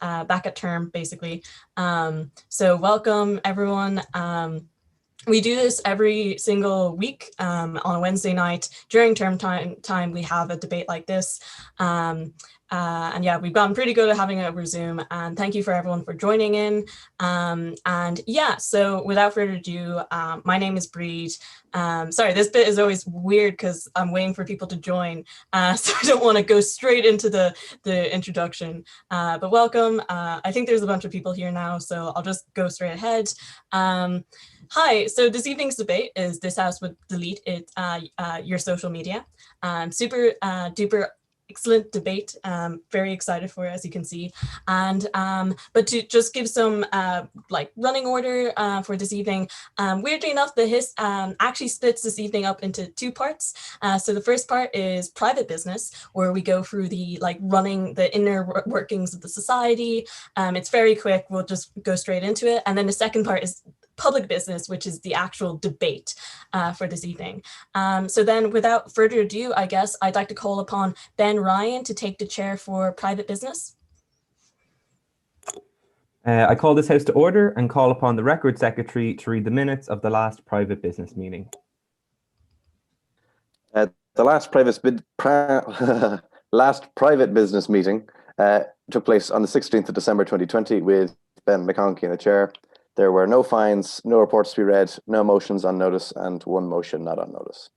back at term, basically. So welcome, everyone. We do this every single week on a Wednesday night. During term time, we have a debate like this. And yeah, we've gotten pretty good at having it over Zoom, and thank you for everyone for joining in. And yeah, so without further ado, my name is Breed. Sorry, this bit is always weird because I'm waiting for people to join, so I don't want to go straight into the introduction. But welcome. I think there's a bunch of people here now, so I'll just go straight ahead. Hi, so this evening's debate is This House Would Delete It, Your Social Media. Super duper excellent debate. Very excited for it, as you can see. And but to just give some like running order for this evening, weirdly enough, the Hist actually splits this evening up into two parts. So the first part is private business, where we go through the running the inner workings of the society. It's very quick. We'll just go straight into it. And then the second part is public business, which is the actual debate for this evening. So then without further ado, I guess I'd like to call upon Ben Ryan to take the chair for private business. I call this House to order and call upon the Record Secretary to read the minutes of the last private business meeting. The last private business meeting took place on the 16th of December 2020 with Ben McConkie in the chair. There were no fines, no reports to be read, no motions on notice, and one motion not on notice.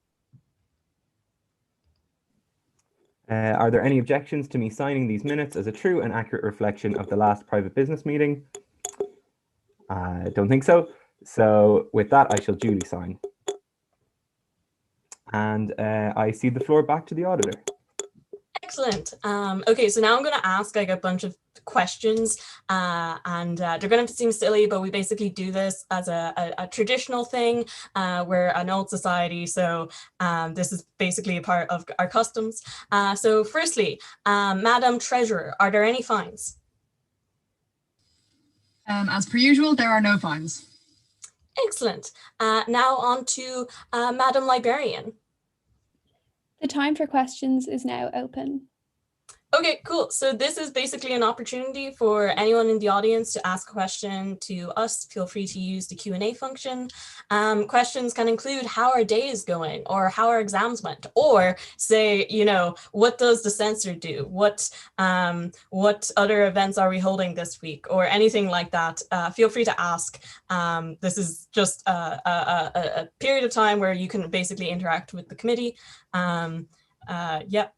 Are there any objections to me signing these minutes as a true and accurate reflection of the last private business meeting? I don't think so. So with that, I shall duly sign. And I cede the floor back to the auditor. Excellent. Okay, so now I'm going to ask like a bunch of questions, and they're going to seem silly, but we basically do this as a traditional thing. We're an old society, so this is basically a part of our customs. So firstly, Madam Treasurer, are there any fines? As per usual, there are no fines. Excellent. Now on to Madam Librarian. The time for questions is now open. Okay, cool. So this is basically an opportunity for anyone in the audience to ask a question to us. Feel free to use the Q&A function. Questions can include how our day is going, or how our exams went, or say, you know, what does the censor do? What other events are we holding this week, or anything like that? Feel free to ask. This is just a period of time where you can basically interact with the committee. Yeah.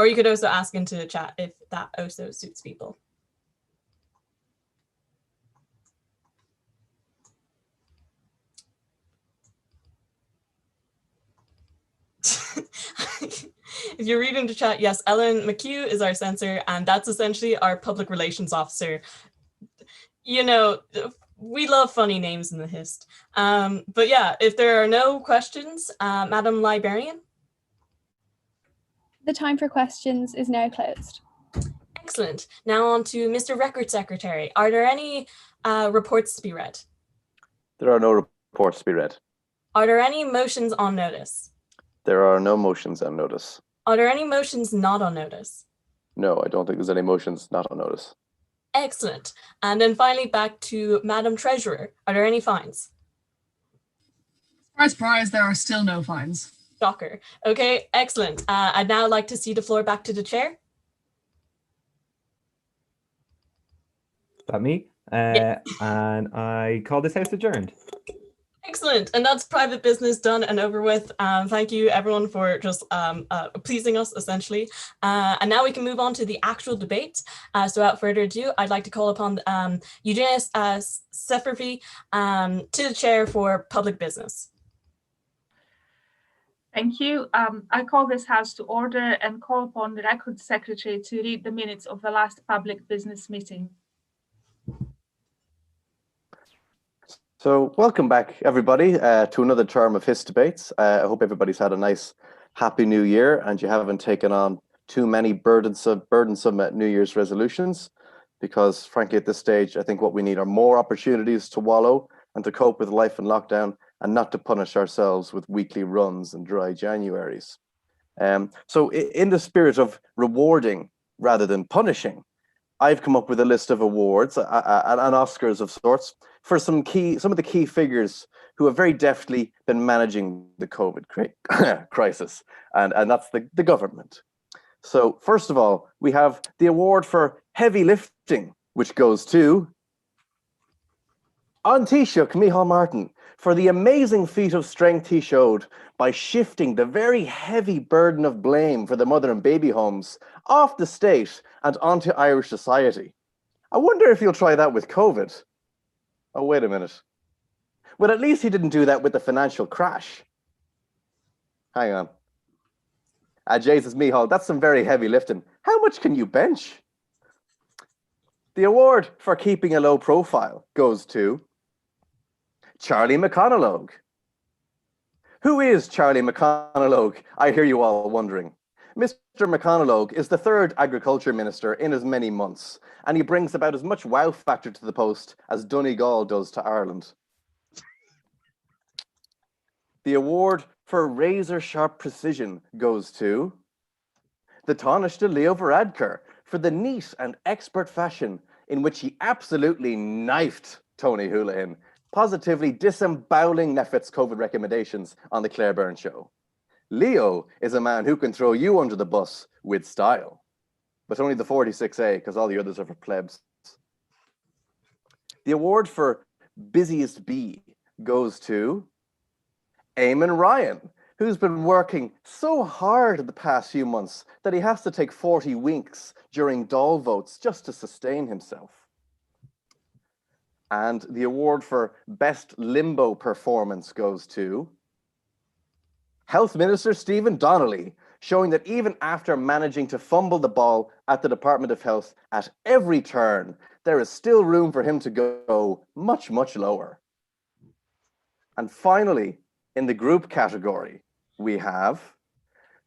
Or you could also ask into the chat if that also suits people. If you're reading the chat, yes, Ellen McHugh is our censor, and that's essentially our public relations officer. You know, we love funny names in the Hist. But yeah, if there are no questions, Madam Librarian? The time for questions is now closed. Excellent. Now on to Mr. Record Secretary. Are there any reports to be read? There are no reports to be read. Are there any motions on notice? There are no motions on notice. Are there any motions not on notice? No, I don't think there's any motions not on notice. Excellent. And then finally back to Madam Treasurer. Are there any fines? Surprise, surprise, there are still no fines. Shocker. Okay, excellent. I'd now like to cede the floor back to the chair. Is that me? Yeah. And I call this House adjourned. Excellent. And that's private business done and over with. Thank you, everyone, for just pleasing us, essentially. And now we can move on to the actual debate. So without further ado, I'd like to call upon Eugenius Sephervy to the chair for public business. Thank you. I call this House to order and call upon the Record Secretary to read the minutes of the last public business meeting. So welcome back, everybody, to another term of Hist debates. I hope everybody's had a nice, happy new year and you haven't taken on too many burdensome New Year's resolutions, because frankly, at this stage, I think what we need are more opportunities to wallow and to cope with life in lockdown, and not to punish ourselves with weekly runs and dry Januaries. So in the spirit of rewarding rather than punishing, I've come up with a list of awards and Oscars of sorts for some of the key figures who have very deftly been managing the COVID crisis, and that's the government. So first of all, we have the award for heavy lifting, which goes to An Taoiseach Micheál Martin for the amazing feat of strength he showed by shifting the very heavy burden of blame for the mother and baby homes off the state and onto Irish society. I wonder if you'll try that with COVID. Oh, wait a minute. Well, at least he didn't do that with the financial crash. Hang on. Jesus, Micheál, that's some very heavy lifting. How much can you bench? The award for keeping a low profile goes to Charlie McConalogue. Who is Charlie McConalogue? I hear you all wondering. Mr. McConalogue is the third agriculture minister in as many months, and he brings about as much wow factor to the post as Donegal does to Ireland. The award for razor-sharp precision goes to the Taoiseach Leo Varadkar for the neat and expert fashion in which he absolutely knifed Tony Holohan, positively disemboweling Neffet's COVID recommendations on the Claire Byrne Show. Leo is a man who can throw you under the bus with style, but only the 46A because all the others are for plebs. The award for busiest bee goes to Eamon Ryan, who's been working so hard in the past few months that he has to take 40 winks during Dáil votes just to sustain himself. And the award for best limbo performance goes to Health Minister Stephen Donnelly, showing that even after managing to fumble the ball at the Department of Health at every turn, there is still room for him to go much, much lower. And finally, in the group category, we have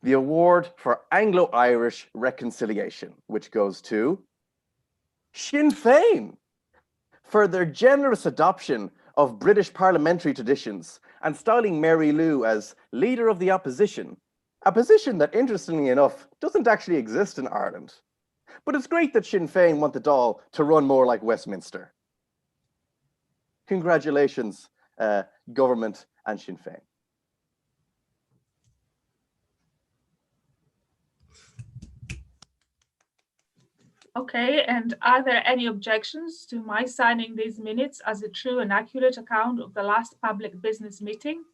the award for Anglo-Irish reconciliation, which goes to Sinn Féin for their generous adoption of British parliamentary traditions and styling Mary Lou as leader of the opposition, a position that, interestingly enough, doesn't actually exist in Ireland. But it's great that Sinn Féin want the Dáil to run more like Westminster. Congratulations, government and Sinn Féin. Okay, and are there any objections to my signing these minutes as a true and accurate account of the last public business meeting?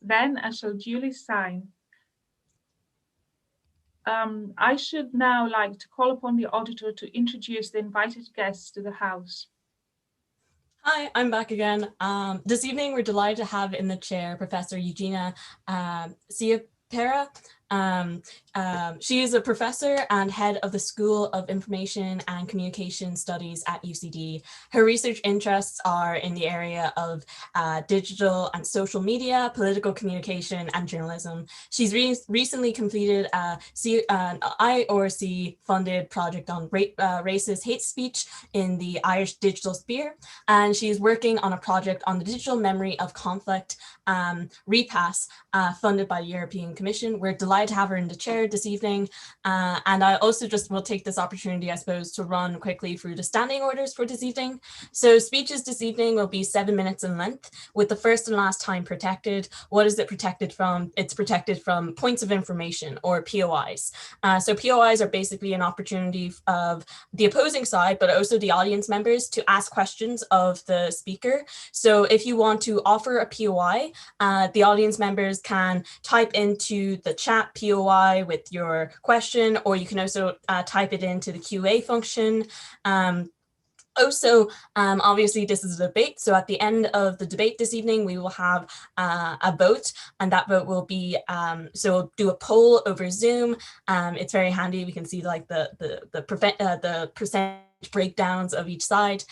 Then I shall duly sign. I should now like to call upon the auditor to introduce the invited guests to the House. Hi, I'm back again. This evening, we're delighted to have in the chair Professor Eugenia Ciapera. She is a professor and head of the School of Information and Communication Studies at UCD. Her research interests are in the area of digital and social media, political communication, and journalism. She's recently completed an IORC-funded project on racist hate speech in the Irish digital sphere, and she's working on a project on the digital memory of conflict, REPASS, funded by the European Commission. We're delighted to have her in the chair this evening. And I also just will take this opportunity, I suppose, to run quickly through the standing orders for this evening. So speeches this evening will be 7 minutes in length, with the first and last time protected. What is it protected from? It's protected from points of information, or POIs. So POIs are basically an opportunity of the opposing side, but also the audience members to ask questions of the speaker. So if you want to offer a POI, the audience members can type into the chat POI with your question, or you can also type it into the QA function. Obviously, this is a debate. So at the end of the debate this evening, we will have a vote, and that vote will be, so we'll do a poll over Zoom. It's very handy. We can see like the percentage breakdowns of each side.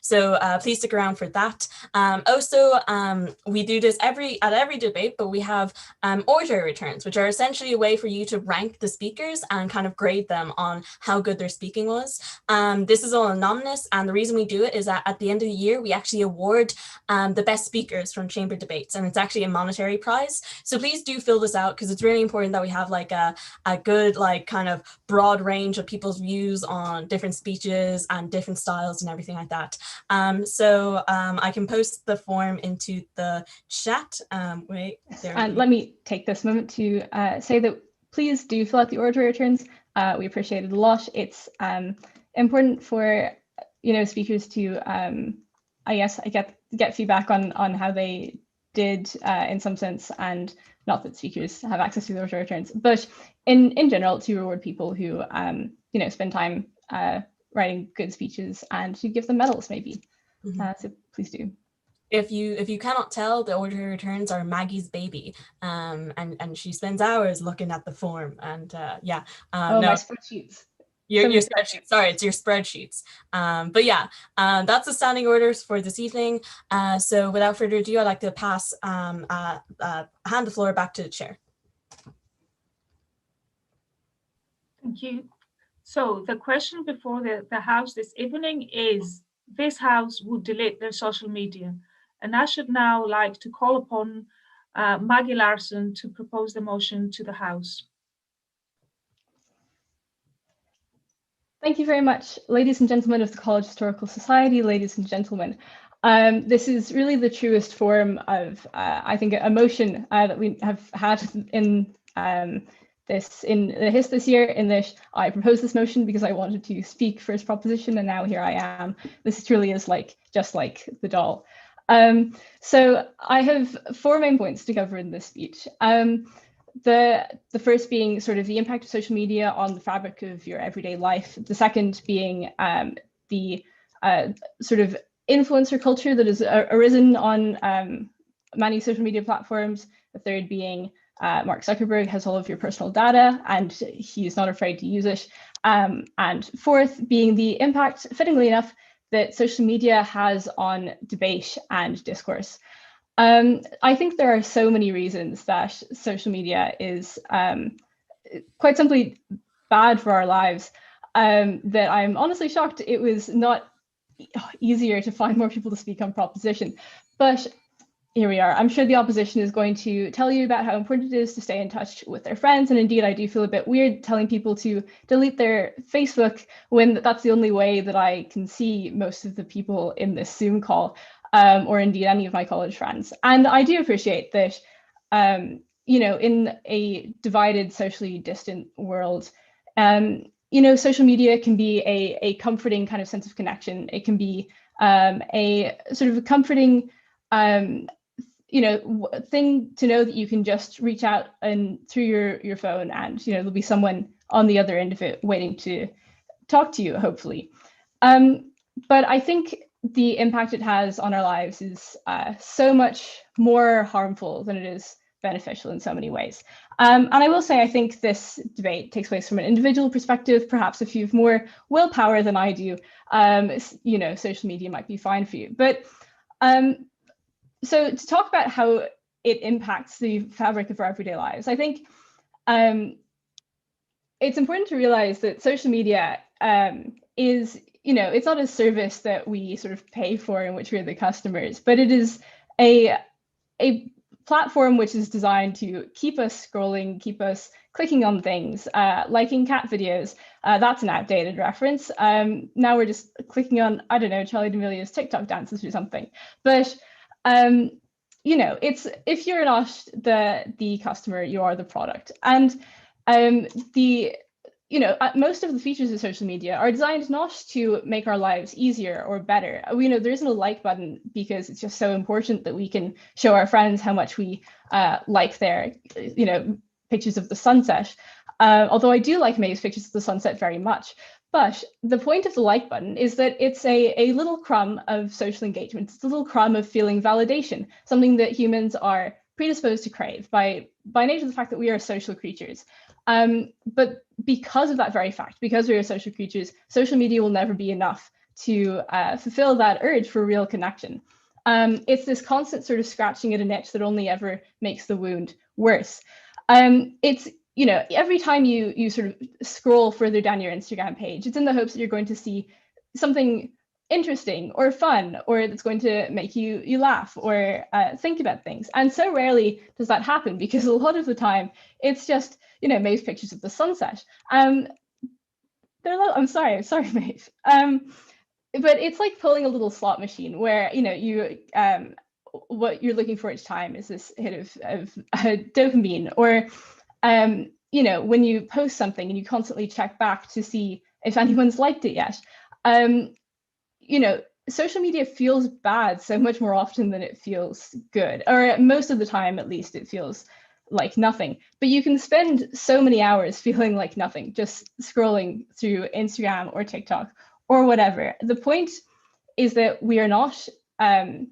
So please stick around for that. Also, we do this at every debate, but we have order returns, which are essentially a way for you to rank the speakers and kind of grade them on how good their speaking was. This is all anonymous, and the reason we do it is that at the end of the year, we actually award the best speakers from chamber debates, and it's actually a monetary prize. So please do fill this out, because it's really important that we have like a good like kind of broad range of people's views on different speeches and different styles and everything like that. So I can post the form into the chat. Wait, there. And let me take this moment to say that please do fill out the order returns. We appreciate it a lot. It's important for speakers to I get feedback on how they did in some sense, and not that speakers have access to the order returns, but in general to reward people who spend time writing good speeches and to give them medals maybe. So please do. If you cannot tell, the order returns are Maggie's baby, and she spends hours looking at the form, and yeah. Oh, no, my spreadsheets. Your spreadsheets. Sorry, it's your spreadsheets. But yeah, that's the standing orders for this evening. So without further ado, I'd like to hand the floor back to the chair. Thank you. So the question before the House this evening is, this House would delete their social media. And I should now like to call upon Maggie Larson to propose the motion to the House. Thank you very much, ladies and gentlemen of the College Historical Society, ladies and gentlemen. This is really the truest form of, I think, a motion that we have had in the Hist this year, in that I proposed this motion because I wanted to speak for its proposition, and now here I am. This truly is just like the doll. So I have 4 main points to cover in this speech. The first being sort of the impact of social media on the fabric of your everyday life. The second being the sort of influencer culture that has arisen on many social media platforms. The third being Mark Zuckerberg has all of your personal data and he's not afraid to use it. And fourth being the impact, fittingly enough, that social media has on debate and discourse. I think there are so many reasons that social media is quite simply bad for our lives that I'm honestly shocked it was not easier to find more people to speak on proposition. But here we are. I'm sure the opposition is going to tell you about how important it is to stay in touch with their friends. And indeed, I do feel a bit weird telling people to delete their Facebook when that's the only way that I can see most of the people in this Zoom call, or indeed any of my college friends. And I do appreciate that, in a divided, socially distant world, social media can be a comforting kind of sense of connection. It can be a sort of a comforting thing to know that you can just reach out and through your phone, and there'll be someone on the other end of it waiting to talk to you, hopefully. But I think the impact it has on our lives is so much more harmful than it is beneficial in so many ways. And I will say, I think this debate takes place from an individual perspective. Perhaps if you have more willpower than I do, social media might be fine for you. But so to talk about how it impacts the fabric of our everyday lives, I think it's important to realize that social media is, it's not a service that we sort of pay for in which we're the customers, but it is a platform which is designed to keep us scrolling, keep us clicking on things, liking cat videos. That's an outdated reference. Now we're just clicking on, I don't know, Charli D'Amelio's TikTok dances or something. But it's, if you're not the customer, you are the product. And most of the features of social media are designed not to make our lives easier or better. There isn't a like button because it's just so important that we can show our friends how much we like their, pictures of the sunset. Although I do like May's pictures of the sunset very much. But the point of the like button is that it's a little crumb of social engagement. It's a little crumb of feeling validation, something that humans are predisposed to crave by nature of the fact that we are social creatures. But because of that very fact, because we are social creatures, social media will never be enough to fulfill that urge for real connection. It's this constant sort of scratching at an itch that only ever makes the wound worse. It's, you know, every time you sort of scroll further down your Instagram page, it's in the hopes that you're going to see something interesting or fun, or that's going to make you laugh or think about things. And so rarely does that happen, because a lot of the time it's just, you know, Maeve's pictures of the sunset. I'm sorry, Maeve. But it's like pulling a little slot machine where, you know, what you're looking for each time is this hit of dopamine, or you know, when you post something and you constantly check back to see if anyone's liked it yet. You know, social media feels bad so much more often than it feels good, or most of the time, at least, it feels like nothing. But you can spend so many hours feeling like nothing, just scrolling through Instagram or TikTok or whatever. The point is that we are not,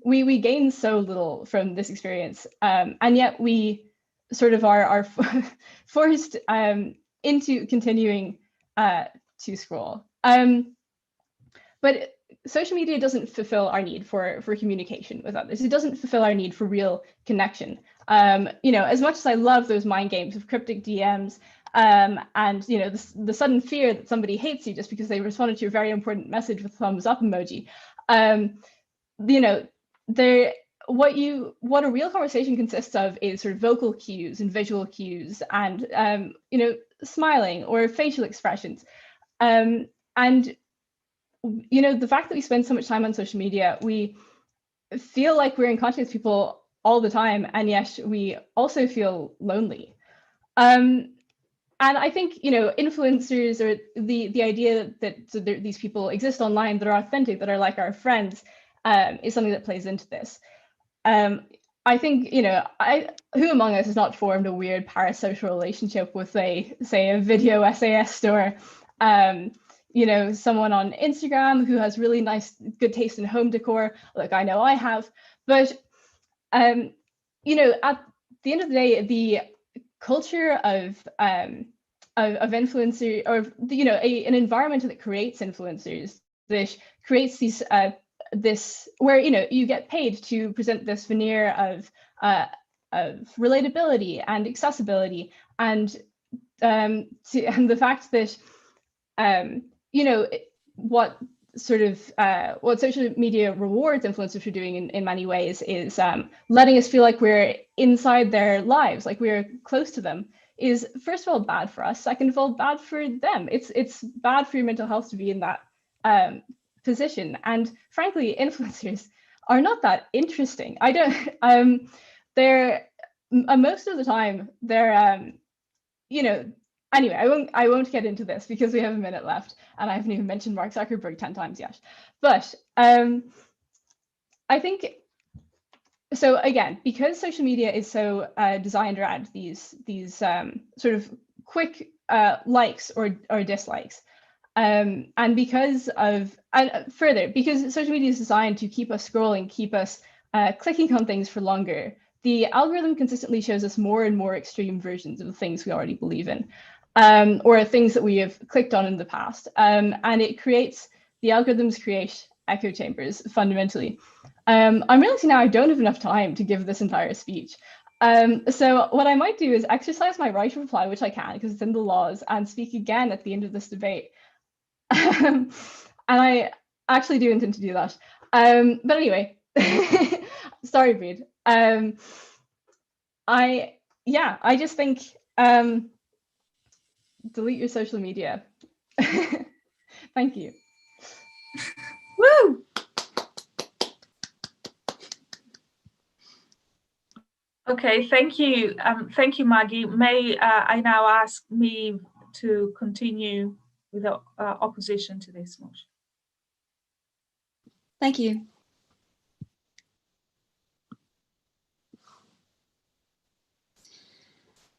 we gain so little from this experience, and yet we sort of are forced into continuing to scroll. But social media doesn't fulfill our need for communication with others. It doesn't fulfill our need for real connection. You know, as much as I love those mind games of cryptic DMs, and, you know, the sudden fear that somebody hates you just because they responded to your very important message with a thumbs up emoji, you know, what a real conversation consists of is sort of vocal cues and visual cues, and you know, smiling or facial expressions, and you know, the fact that we spend so much time on social media, we feel like we're in contact with people all the time, and yet we also feel lonely. And I think, you know, influencers, or the idea that these people exist online that are authentic, that are like our friends, is something that plays into this. I think, you know, who among us has not formed a weird parasocial relationship with say a video essayist, or you know, someone on Instagram who has really nice, good taste in home decor. Look, I know I have, but you know, at the end of the day, the culture of influencer, or you know, an environment that creates influencers, that creates these this, where, you know, you get paid to present this veneer of relatability and accessibility, and the fact that you know, what social media rewards influencers for doing in many ways is letting us feel like we're inside their lives, like we're close to them, is first of all bad for us, second of all bad for them. It's bad for your mental health to be in that position. And frankly, influencers are not that interesting. I don't they're most of the time they're you know, anyway, I won't get into this because we have a minute left, and I haven't even mentioned Mark Zuckerberg 10 times yet. But I think, so again, because social media is so designed around these sort of quick likes or dislikes, and because social media is designed to keep us scrolling, keep us clicking on things for longer, the algorithm consistently shows us more and more extreme versions of the things we already believe in, or things that we have clicked on in the past. And the algorithms create echo chambers, fundamentally. I'm realizing now I don't have enough time to give this entire speech. So what I might do is exercise my right to reply, which I can because it's in the laws, and speak again at the end of this debate. And I actually do intend to do that. But anyway, sorry, Breed. I just think delete your social media. Thank you. Woo! Okay, thank you, Maggie. May I now ask me to continue with the opposition to this motion? Thank you.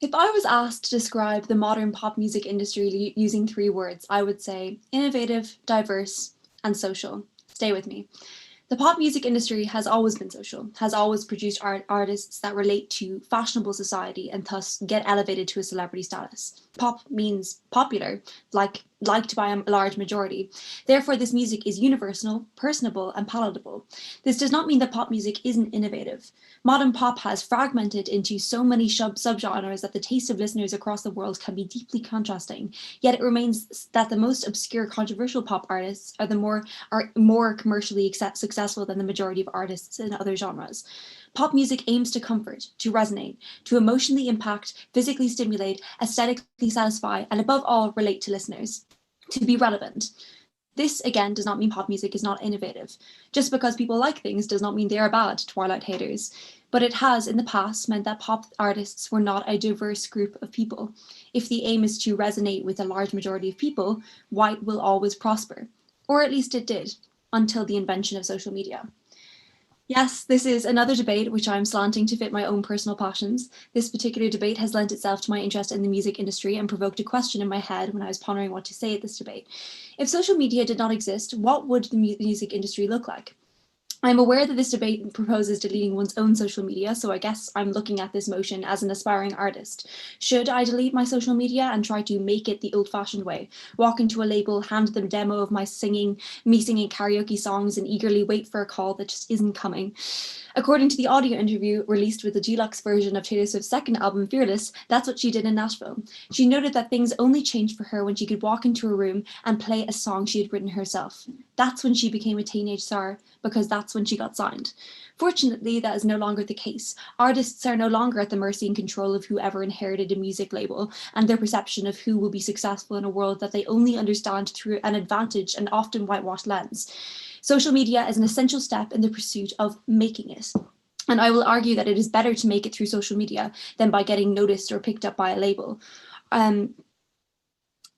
If I was asked to describe the modern pop music industry using 3 words, I would say innovative, diverse, and social. Stay with me. The pop music industry has always been social, has always produced artists that relate to fashionable society and thus get elevated to a celebrity status. Pop means popular, liked by a large majority. Therefore, this music is universal, personable, and palatable. This does not mean that pop music isn't innovative. Modern pop has fragmented into so many subgenres that the taste of listeners across the world can be deeply contrasting. Yet it remains that the most obscure, controversial pop artists are more commercially successful than the majority of artists in other genres. Pop music aims to comfort, to resonate, to emotionally impact, physically stimulate, aesthetically satisfy, and above all, relate to listeners, to be relevant. This, again, does not mean pop music is not innovative. Just because people like things does not mean they are bad, Twilight haters. But it has, in the past, meant that pop artists were not a diverse group of people. If the aim is to resonate with a large majority of people, white will always prosper. Or at least it did, until the invention of social media. Yes, this is another debate which I'm slanting to fit my own personal passions. This particular debate has lent itself to my interest in the music industry and provoked a question in my head when I was pondering what to say at this debate. If social media did not exist, what would the music industry look like? I'm aware that this debate proposes deleting one's own social media, so I guess I'm looking at this motion as an aspiring artist. Should I delete my social media and try to make it the old-fashioned way? Walk into a label, hand them a demo of me singing karaoke songs and eagerly wait for a call that just isn't coming. According to the audio interview released with the deluxe version of Taylor Swift's second album, Fearless, that's what she did in Nashville. She noted that things only changed for her when she could walk into a room and play a song she had written herself. That's when she became a teenage star, because that's when she got signed. Fortunately, that is no longer the case. Artists are no longer at the mercy and control of whoever inherited a music label and their perception of who will be successful in a world that they only understand through an advantage and often whitewashed lens. Social media is an essential step in the pursuit of making it. And I will argue that it is better to make it through social media than by getting noticed or picked up by a label. And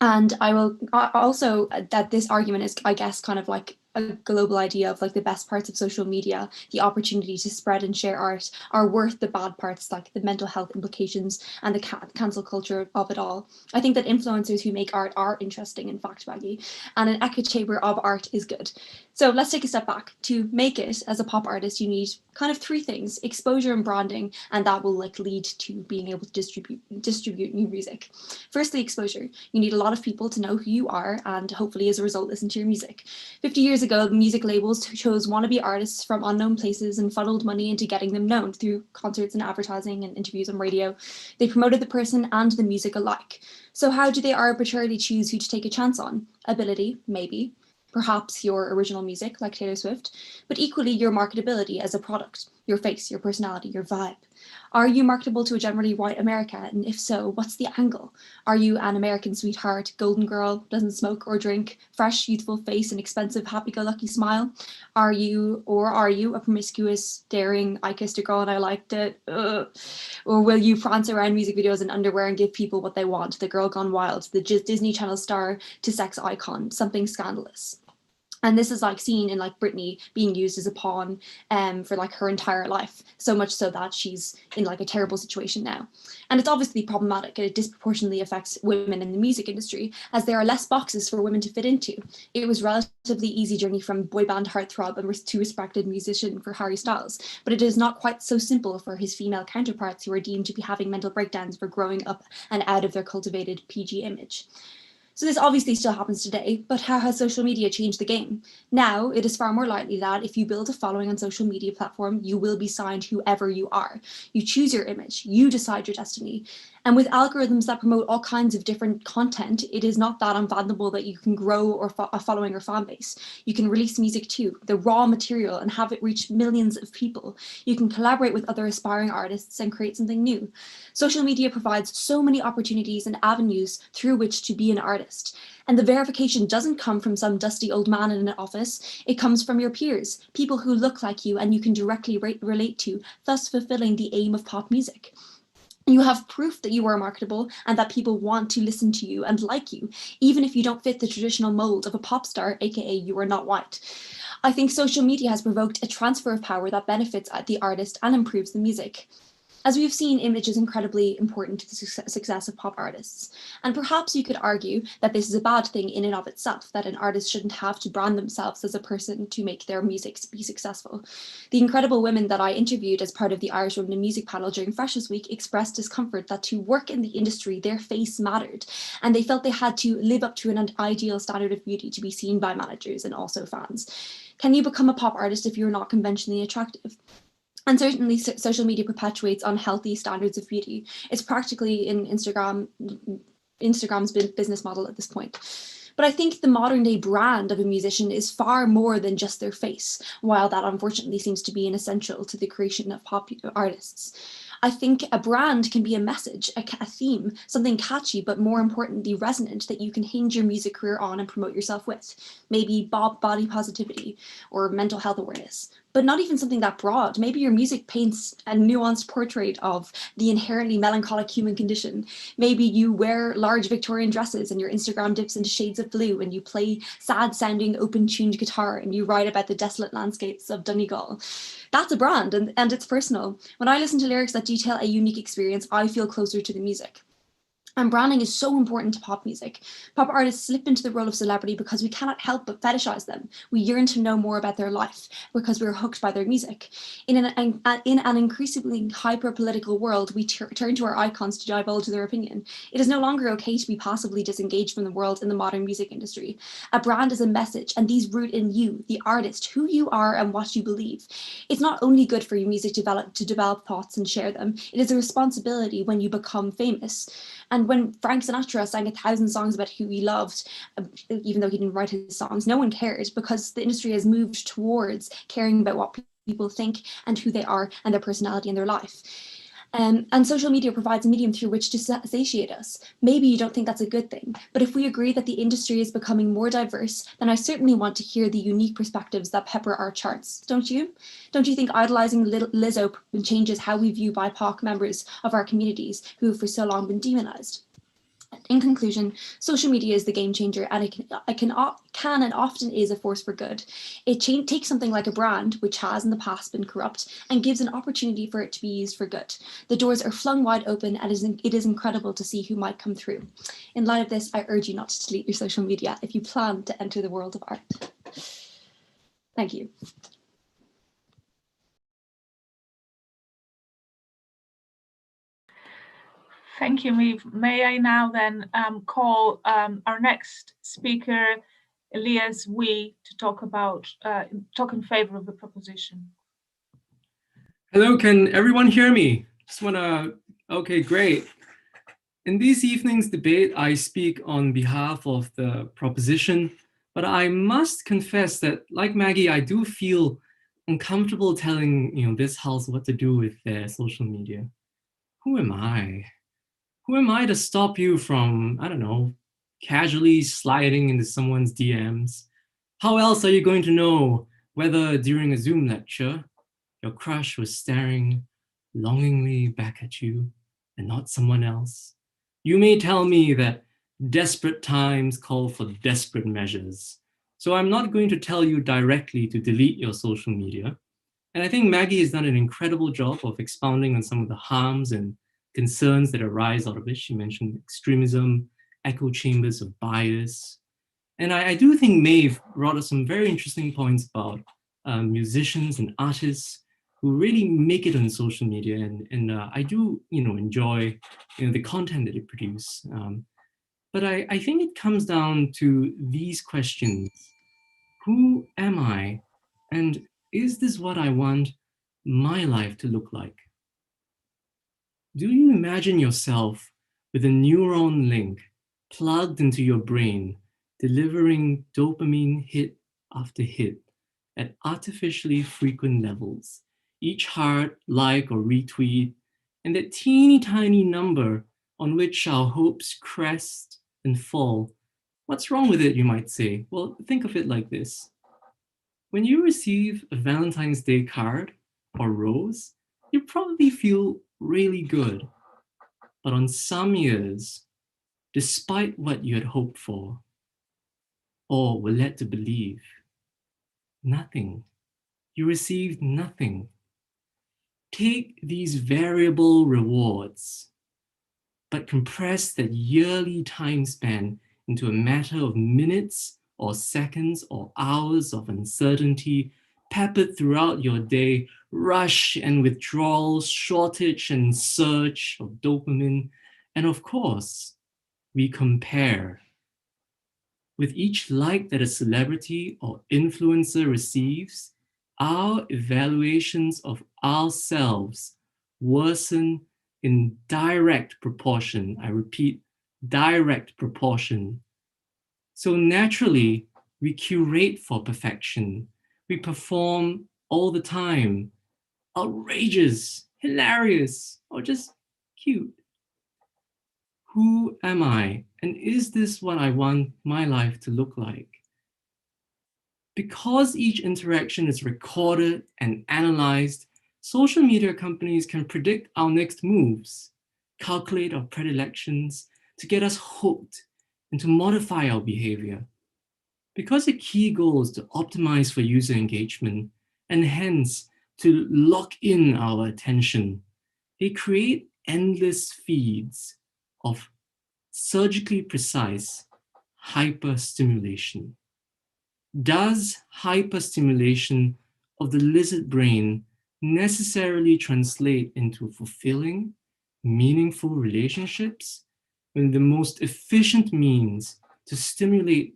I will also, that this argument is, I guess, kind of like a global idea of like the best parts of social media, the opportunity to spread and share art, are worth the bad parts, like the mental health implications and the cancel culture of it all. I think that influencers who make art are interesting and fact-baggy, and an echo chamber of art is good. So let's take a step back. To make it as a pop artist, you need kind of three things: exposure and branding, and that will like lead to being able to distribute new music. Firstly, exposure. You need a lot of people to know who you are and hopefully as a result listen to your music. 50 years ago, music labels chose wannabe artists from unknown places and funneled money into getting them known through concerts and advertising and interviews on radio. They promoted the person and the music alike. So how do they arbitrarily choose who to take a chance on? Ability, maybe. Perhaps your original music, like Taylor Swift, but equally your marketability as a product, your face, your personality, your vibe. Are you marketable to a generally white America? And if so, what's the angle? Are you an American sweetheart, golden girl, doesn't smoke or drink, fresh, youthful face, and expensive, happy-go-lucky smile? Are you a promiscuous, daring, I kissed a girl and I liked it? Or will you prance around music videos in underwear and give people what they want? The girl gone wild, the Disney Channel star to sex icon, something scandalous. And this is like seen in like Britney being used as a pawn for like her entire life, so much so that she's in like a terrible situation now. And it's obviously problematic, and it disproportionately affects women in the music industry as there are less boxes for women to fit into. It was relatively easy journey from boy band heartthrob and to respected musician for Harry Styles, but it is not quite so simple for his female counterparts who are deemed to be having mental breakdowns for growing up and out of their cultivated PG image. So this obviously still happens today, but how has social media changed the game? Now, it is far more likely that if you build a following on social media platform, you will be signed whoever you are. You choose your image, you decide your destiny. And with algorithms that promote all kinds of different content, it is not that unfathomable that you can grow a following or fan base. You can release music too, the raw material, and have it reach millions of people. You can collaborate with other aspiring artists and create something new. Social media provides so many opportunities and avenues through which to be an artist. And the verification doesn't come from some dusty old man in an office. It comes from your peers, people who look like you and you can directly relate to, thus fulfilling the aim of pop music. You have proof that you are marketable and that people want to listen to you and like you, even if you don't fit the traditional mold of a pop star, aka you are not white. I think social media has provoked a transfer of power that benefits the artist and improves the music. As we've seen, image is incredibly important to the success of pop artists. And perhaps you could argue that this is a bad thing in and of itself, that an artist shouldn't have to brand themselves as a person to make their music be successful. The incredible women that I interviewed as part of the Irish Women in Music panel during Freshers Week expressed discomfort that to work in the industry, their face mattered, and they felt they had to live up to an ideal standard of beauty to be seen by managers and also fans. Can you become a pop artist if you're not conventionally attractive? And certainly social media perpetuates unhealthy standards of beauty. It's practically in Instagram's business model at this point. But I think the modern day brand of a musician is far more than just their face, while that unfortunately seems to be an essential to the creation of popular artists. I think a brand can be a message, a theme, something catchy, but more importantly resonant that you can hinge your music career on and promote yourself with. Maybe body positivity or mental health awareness, but not even something that broad. Maybe your music paints a nuanced portrait of the inherently melancholic human condition. Maybe you wear large Victorian dresses and your Instagram dips into shades of blue and you play sad sounding open tuned guitar and you write about the desolate landscapes of Donegal. That's a brand and it's personal. When I listen to lyrics that detail a unique experience, I feel closer to the music. And branding is so important to pop music. Pop artists slip into the role of celebrity because we cannot help but fetishize them. We yearn to know more about their life because we're hooked by their music. In an increasingly hyper-political world, we turn to our icons to divulge their opinion. It is no longer okay to be passively disengaged from the world in the modern music industry. A brand is a message, and these root in you, the artist, who you are and what you believe. It's not only good for your music to develop thoughts and share them, it is a responsibility when you become famous. And when Frank Sinatra sang 1,000 songs about who he loved, even though he didn't write his songs, no one cared because the industry has moved towards caring about what people think and who they are and their personality in their life. And social media provides a medium through which to satiate us. Maybe you don't think that's a good thing, but if we agree that the industry is becoming more diverse, then I certainly want to hear the unique perspectives that pepper our charts, don't you? Don't you think idolizing Lizzo changes how we view BIPOC members of our communities who have for so long been demonized? In conclusion, social media is the game changer, and it can and often is a force for good. It takes something like a brand, which has in the past been corrupt, and gives an opportunity for it to be used for good. The doors are flung wide open, and it is incredible to see who might come through. In light of this, I urge you not to delete your social media if you plan to enter the world of art. Thank you. Thank you, Maeve. May I now then call our next speaker, Elias Wee, to talk in favor of the proposition. Hello, can everyone hear me? Okay, great. In this evening's debate, I speak on behalf of the proposition, but I must confess that, like Maggie, I do feel uncomfortable telling this house what to do with their social media. Who am I? Who am I to stop you from, I don't know, casually sliding into someone's DMs? How else are you going to know whether during a Zoom lecture, your crush was staring longingly back at you and not someone else? You may tell me that desperate times call for desperate measures. So I'm not going to tell you directly to delete your social media. And I think Maggie has done an incredible job of expounding on some of the harms and concerns that arise out of it. She mentioned extremism, echo chambers of bias. And I do think Maeve brought us some very interesting points about musicians and artists who really make it on social media. And I do enjoy the content that they produce. But I think it comes down to these questions. Who am I? And is this what I want my life to look like? Do you imagine yourself with a neuron link plugged into your brain, delivering dopamine hit after hit at artificially frequent levels, each heart, like, or retweet, and that teeny tiny number on which our hopes crest and fall? What's wrong with it, you might say? Well, think of it like this. When you receive a Valentine's Day card or rose, you probably feel really good. But on some years, despite what you had hoped for or were led to believe, nothing. You received nothing. Take these variable rewards, but compress that yearly time span into a matter of minutes or seconds or hours of uncertainty peppered throughout your day, rush and withdrawal, shortage and surge of dopamine. And of course, we compare. With each like that a celebrity or influencer receives, our evaluations of ourselves worsen in direct proportion. I repeat, direct proportion. So naturally, we curate for perfection. We perform all the time, outrageous, hilarious, or just cute. Who am I? And is this what I want my life to look like? Because each interaction is recorded and analyzed, social media companies can predict our next moves, calculate our predilections to get us hooked and to modify our behavior. Because the key goal is to optimize for user engagement and hence to lock in our attention, they create endless feeds of surgically precise hyperstimulation. Does hyperstimulation of the lizard brain necessarily translate into fulfilling, meaningful relationships when the most efficient means to stimulate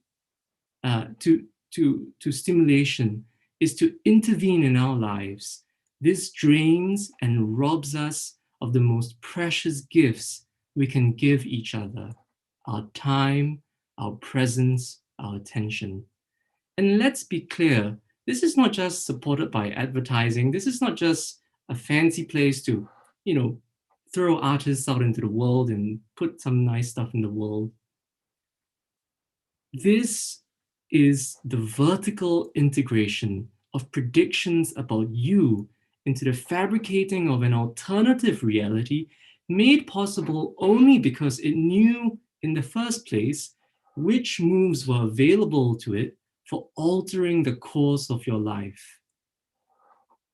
to stimulation is to intervene in our lives? This drains and robs us of the most precious gifts we can give each other: our time, our presence, our attention. And let's be clear, this is not just supported by advertising. This is not just a fancy place to, throw artists out into the world and put some nice stuff in the world. This is the vertical integration of predictions about you into the fabricating of an alternative reality made possible only because it knew in the first place which moves were available to it for altering the course of your life.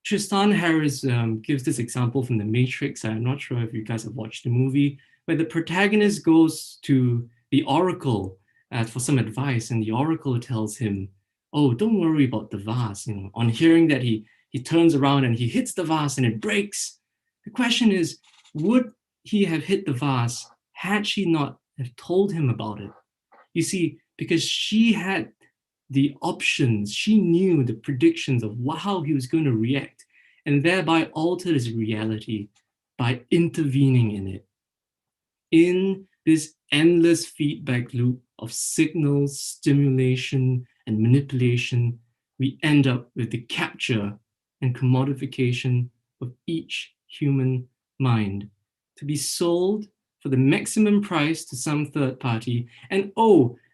Tristan Harris gives this example from The Matrix. I'm not sure if you guys have watched the movie, where the protagonist goes to the Oracle for some advice, and the Oracle tells him, "Oh, don't worry about the vase." On hearing that, he turns around and he hits the vase and it breaks. The question is, would he have hit the vase had she not have told him about it? You see, because she had the options, she knew the predictions of how he was going to react, and thereby altered his reality by intervening in it. In this endless feedback loop of signals, stimulation, and manipulation, we end up with the capture and commodification of each human mind to be sold for the maximum price to some third party. And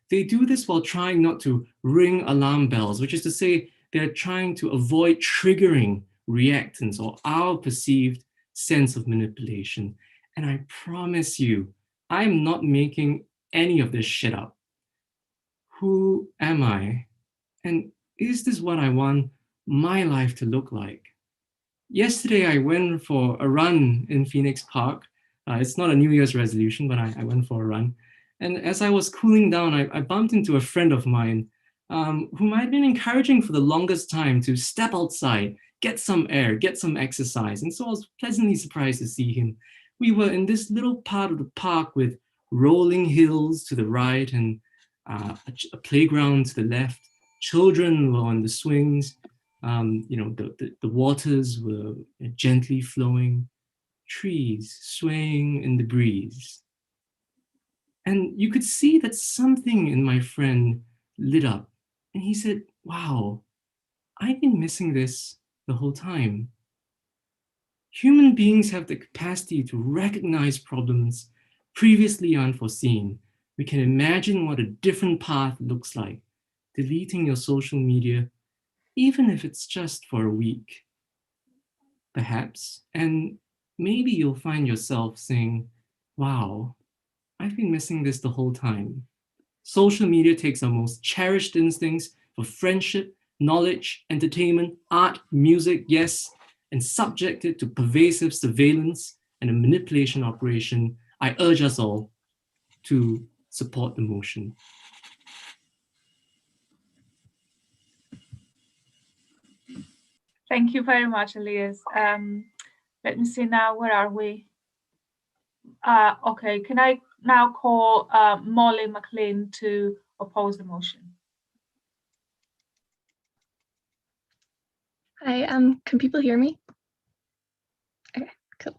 they do this while trying not to ring alarm bells, which is to say they're trying to avoid triggering reactance or our perceived sense of manipulation. And I promise you, I'm not making any of this shit up. Who am I? And is this what I want my life to look like? Yesterday, I went for a run in Phoenix Park. It's not a New Year's resolution, but I went for a run. And as I was cooling down, I bumped into a friend of mine whom I'd been encouraging for the longest time to step outside, get some air, get some exercise. And so I was pleasantly surprised to see him. We were in this little part of the park with rolling hills to the right and a playground to the left. Children were on the swings. The waters were gently flowing, trees swaying in the breeze. And you could see that something in my friend lit up. And he said, "Wow, I've been missing this the whole time." Human beings have the capacity to recognize problems previously unforeseen. We can imagine what a different path looks like, deleting your social media, even if it's just for a week, perhaps. And maybe you'll find yourself saying, "Wow, I've been missing this the whole time." Social media takes our most cherished instincts for friendship, knowledge, entertainment, art, music, yes, and subjected to pervasive surveillance and a manipulation operation, I urge us all to support the motion. Thank you very much, Elias. Let me see now, where are we? Okay, can I now call Molly McLean to oppose the motion? Hi, can people hear me? Okay, cool.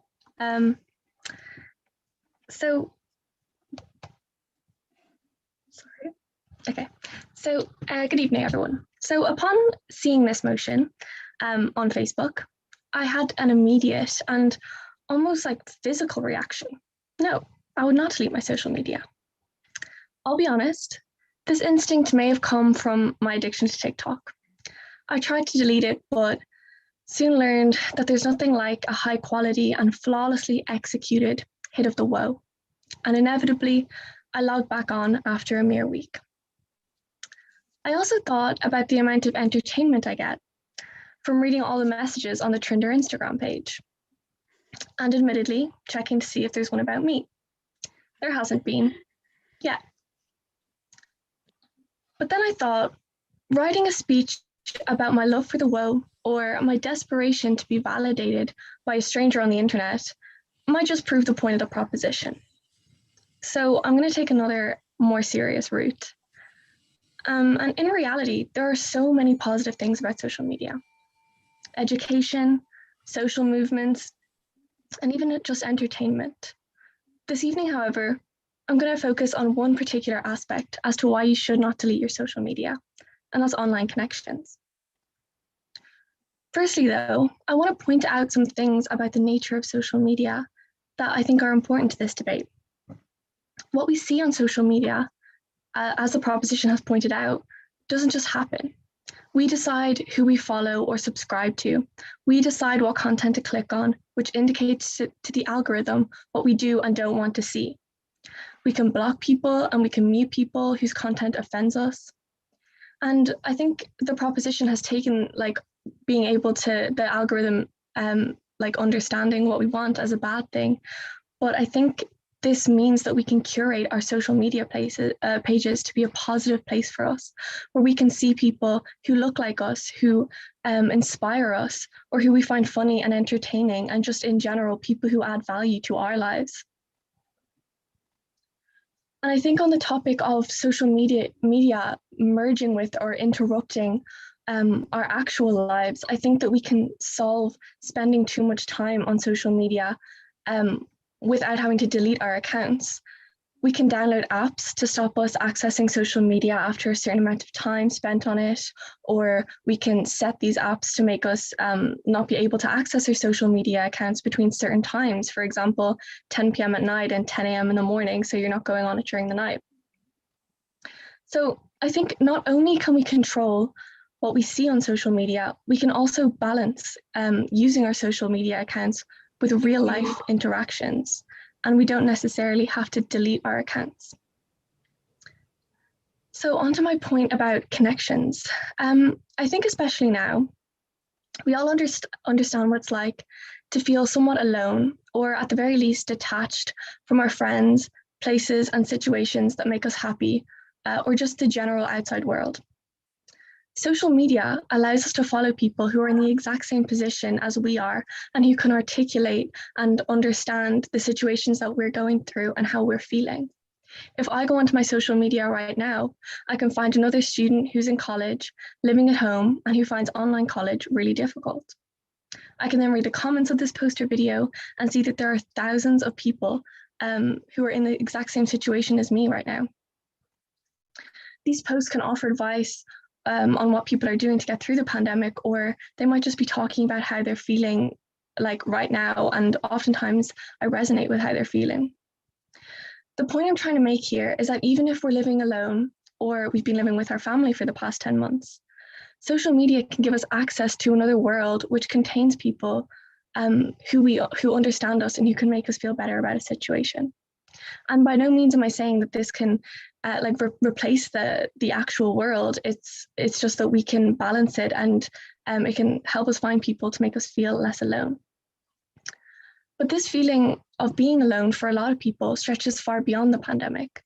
Good evening, everyone. So upon seeing this motion on Facebook, I had an immediate and almost like physical reaction. No, I would not delete my social media. I'll be honest, this instinct may have come from my addiction to TikTok. I tried to delete it, but soon learned that there's nothing like a high quality and flawlessly executed hit of the woe. And inevitably, I logged back on after a mere week. I also thought about the amount of entertainment I get from reading all the messages on the Trinder Instagram page. And admittedly, checking to see if there's one about me. There hasn't been yet. But then I thought, writing a speech about my love for the woe or my desperation to be validated by a stranger on the internet might just prove the point of the proposition. So I'm going to take another more serious route. And in reality, there are so many positive things about social media. Education, social movements, and even just entertainment. This evening, however, I'm going to focus on one particular aspect as to why you should not delete your social media, and that's online connections. Firstly, though, I want to point out some things about the nature of social media that I think are important to this debate. What we see on social media, as the proposition has pointed out, doesn't just happen. We decide who we follow or subscribe to. We decide what content to click on, which indicates to the algorithm what we do and don't want to see. We can block people and we can mute people whose content offends us. And I think the proposition has taken being able to, the algorithm, understanding what we want as a bad thing. But I think this means that we can curate our social media pages to be a positive place for us, where we can see people who look like us, who inspire us, or who we find funny and entertaining, and just in general, people who add value to our lives. And I think on the topic of social media merging with or interrupting our actual lives, I think that we can solve spending too much time on social media without having to delete our accounts. We can download apps to stop us accessing social media after a certain amount of time spent on it, or we can set these apps to make us not be able to access our social media accounts between certain times, for example, 10 p.m. at night and 10 a.m. in the morning, so you're not going on it during the night. So I think not only can we control what we see on social media, we can also balance using our social media accounts with real life interactions, and we don't necessarily have to delete our accounts. So on to my point about connections. I think especially now, we all understand what it's like to feel somewhat alone, or at the very least detached from our friends, places and situations that make us happy, or just the general outside world. Social media allows us to follow people who are in the exact same position as we are, and who can articulate and understand the situations that we're going through and how we're feeling. If I go onto my social media right now, I can find another student who's in college, living at home, and who finds online college really difficult. I can then read the comments of this post or video and see that there are thousands of people who are in the exact same situation as me right now. These posts can offer advice on what people are doing to get through the pandemic, or they might just be talking about how they're feeling right now, and oftentimes I resonate with how they're feeling. The point I'm trying to make here is that even if we're living alone, or we've been living with our family for the past 10 months, social media can give us access to another world which contains people who understand us and who can make us feel better about a situation. And by no means am I saying that this can replace the actual world. It's just that we can balance it and It can help us find people to make us feel less alone. But this feeling of being alone for a lot of people stretches far beyond the pandemic.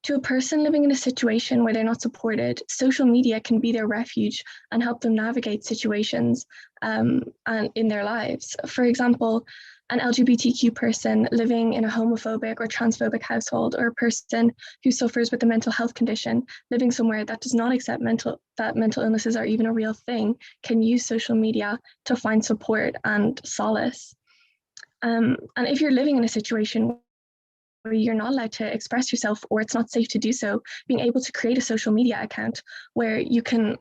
To a person living in a situation where they're not supported, social media can be their refuge and help them navigate situations and in their lives. For example, an LGBTQ person living in a homophobic or transphobic household, or a person who suffers with a mental health condition living somewhere that does not accept that mental illnesses are even a real thing, can use social media to find support and solace. And if you're living in a situation where you're not allowed to express yourself, or it's not safe to do so, being able to create a social media account where you can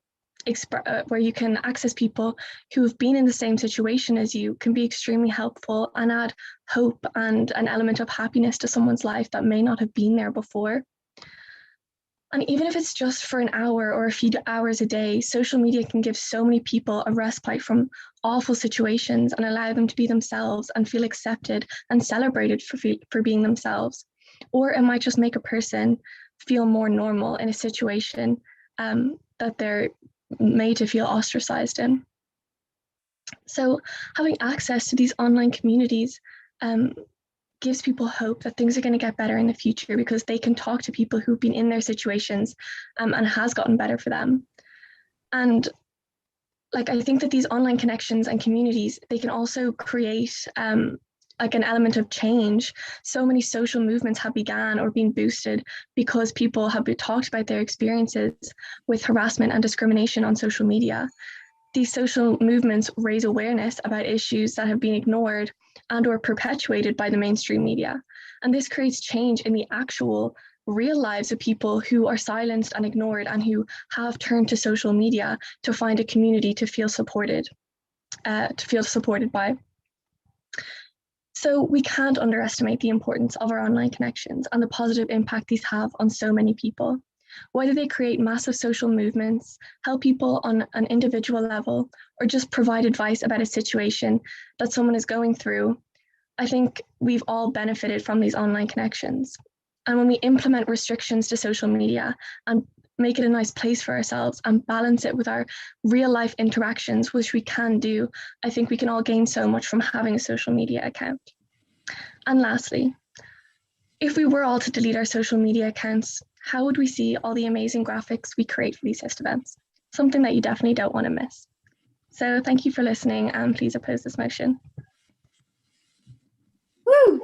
access people who have been in the same situation as you can be extremely helpful and add hope and an element of happiness to someone's life that may not have been there before. And even if it's just for an hour or a few hours a day, social media can give so many people a respite from awful situations and allow them to be themselves and feel accepted and celebrated for being themselves. Or it might just make a person feel more normal in a situation that they're made to feel ostracized in. So having access to these online communities gives people hope that things are going to get better in the future, because they can talk to people who've been in their situations and has gotten better for them. And I think that these online connections and communities, they can also create an element of change. So many social movements have began or been boosted because people have talked about their experiences with harassment and discrimination on social media. These social movements raise awareness about issues that have been ignored and or perpetuated by the mainstream media. And this creates change in the actual real lives of people who are silenced and ignored and who have turned to social media to find a community to feel supported by. So we can't underestimate the importance of our online connections and the positive impact these have on so many people. Whether they create massive social movements, help people on an individual level, or just provide advice about a situation that someone is going through, I think we've all benefited from these online connections. And when we implement restrictions to social media and make it a nice place for ourselves and balance it with our real life interactions, which we can do, I think we can all gain so much from having a social media account. And lastly, if we were all to delete our social media accounts, how would we see all the amazing graphics we create for these Hist events? Something that you definitely don't want to miss. So thank you for listening, and please oppose this motion. Woo!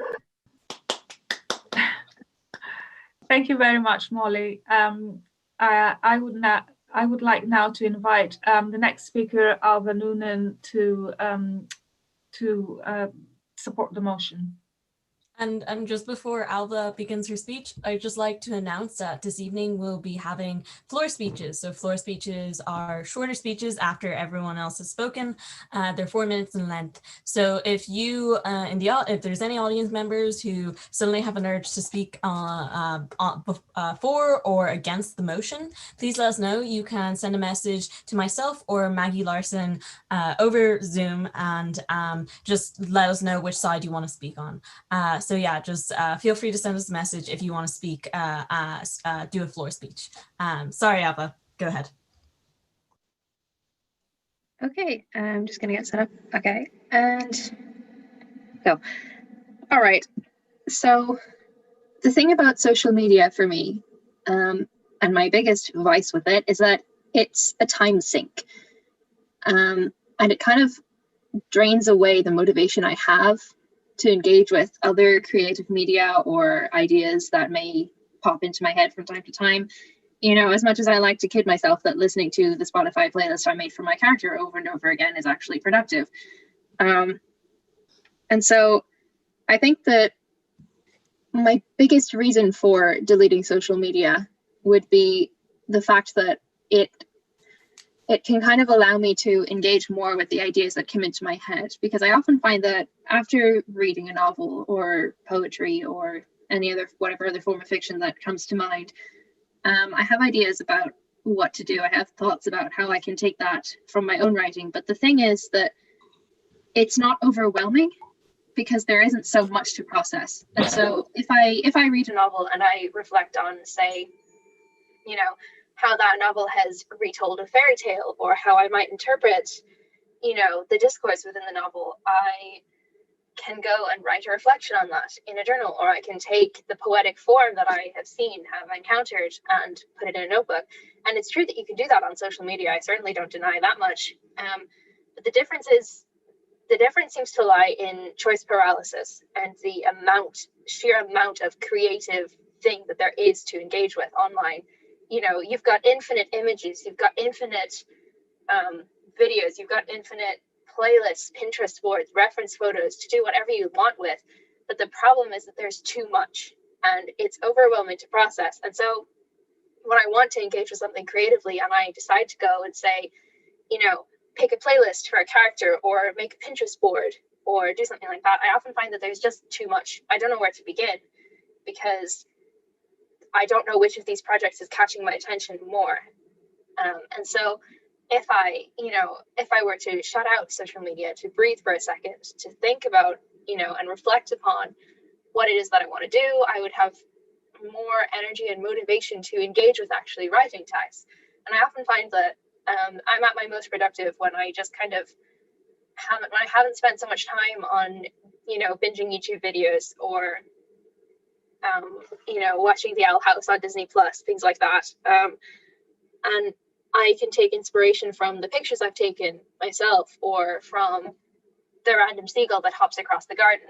Thank you very much, Molly. I would like now to invite the next speaker, Alva Noonan, to support the motion. And just before Alva begins her speech, I'd just like to announce that this evening we'll be having floor speeches. So floor speeches are shorter speeches after everyone else has spoken. They're 4 minutes in length. So if you if there's any audience members who suddenly have an urge to speak for or against the motion, please let us know. You can send a message to myself or Maggie Larson over Zoom, and just let us know which side you want to speak on. So yeah, just feel free to send us a message if you want to speak, do a floor speech. Sorry, Alva, go ahead. Okay, I'm just gonna get set up. Okay, and go. All right, so the thing about social media for me, and my biggest vice with it, is that it's a time sink. And it kind of drains away the motivation I have to engage with other creative media or ideas that may pop into my head from time to time. You know, as much as I like to kid myself that listening to the Spotify playlist I made for my character over and over again is actually productive. And so I think that my biggest reason for deleting social media would be the fact that it can kind of allow me to engage more with the ideas that come into my head, because I often find that after reading a novel or poetry or any other, whatever other form of fiction that comes to mind, I have ideas about what to do. I have thoughts about how I can take that from my own writing. But the thing is that it's not overwhelming because there isn't so much to process. And so if I read a novel and I reflect on, say, you know, how that novel has retold a fairy tale, or how I might interpret, the discourse within the novel, I can go and write a reflection on that in a journal, or I can take the poetic form that I have encountered, and put it in a notebook. And it's true that you can do that on social media. I certainly don't deny that much. But the difference seems to lie in choice paralysis and the sheer amount of creative thing that there is to engage with online. You've got infinite images, you've got infinite videos, you've got infinite playlists, Pinterest boards, reference photos to do whatever you want with. But the problem is that there's too much and it's overwhelming to process. And so when I want to engage with something creatively and I decide to go and say, pick a playlist for a character or make a Pinterest board or do something like that, I often find that there's just too much. I don't know where to begin because I don't know which of these projects is catching my attention more. And so if I were to shut out social media, to breathe for a second, to think about, and reflect upon what it is that I want to do, I would have more energy and motivation to engage with actually writing text. And I often find that I'm at my most productive when I just kind of haven't spent so much time on, binging YouTube videos or, watching The Owl House on Disney Plus, things like that. And I can take inspiration from the pictures I've taken myself or from the random seagull that hops across the garden.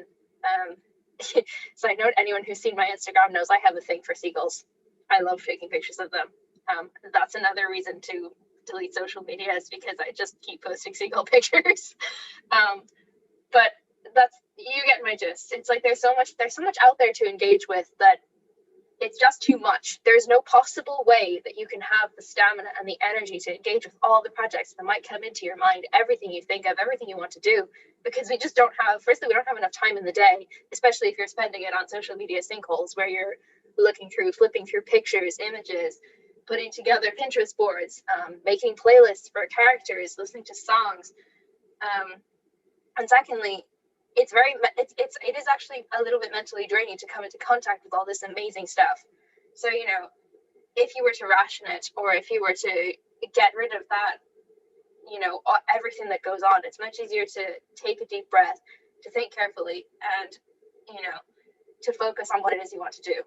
Side note, anyone who's seen my Instagram knows I have a thing for seagulls. I love taking pictures of them. That's another reason to delete social media, is because I just keep posting seagull pictures. But you get my gist. It's like there's so much out there to engage with that it's just too much. There's no possible way that you can have the stamina and the energy to engage with all the projects that might come into your mind, everything you think of, everything you want to do, because we just don't have, firstly, we don't have enough time in the day, especially if you're spending it on social media sinkholes where you're flipping through pictures, images, putting together Pinterest boards, making playlists for characters, listening to songs. And secondly, it is actually a little bit mentally draining to come into contact with all this amazing stuff. So, if you were to ration it, or if you were to get rid of that, everything that goes on, it's much easier to take a deep breath, to think carefully, and, to focus on what it is you want to do.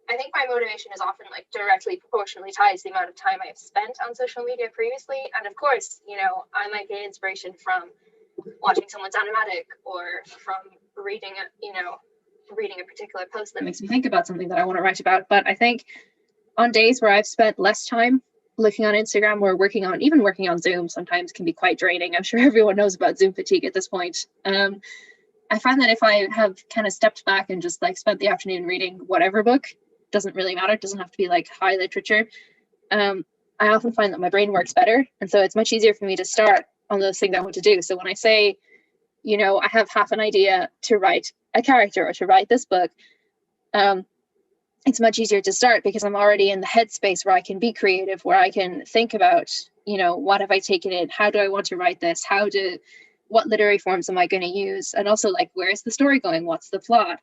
I think my motivation is often directly proportionally tied to the amount of time I have spent on social media previously. And of course, I might get inspiration from watching someone's animatic or from reading a particular post that makes me think about something that I want to write about. But I think on days where I've spent less time looking on Instagram or working on Zoom sometimes can be quite draining. I'm sure everyone knows about Zoom fatigue at this point. I find that if I have kind of stepped back and just spent the afternoon reading whatever book, doesn't really matter, it doesn't have to be high literature, I often find that my brain works better, and so it's much easier for me to start on those things I want to do. So when I say, I have half an idea to write a character or to write this book, it's much easier to start because I'm already in the headspace where I can be creative, where I can think about, what have I taken in? How do I want to write this? What literary forms am I going to use? And also where's the story going? What's the plot?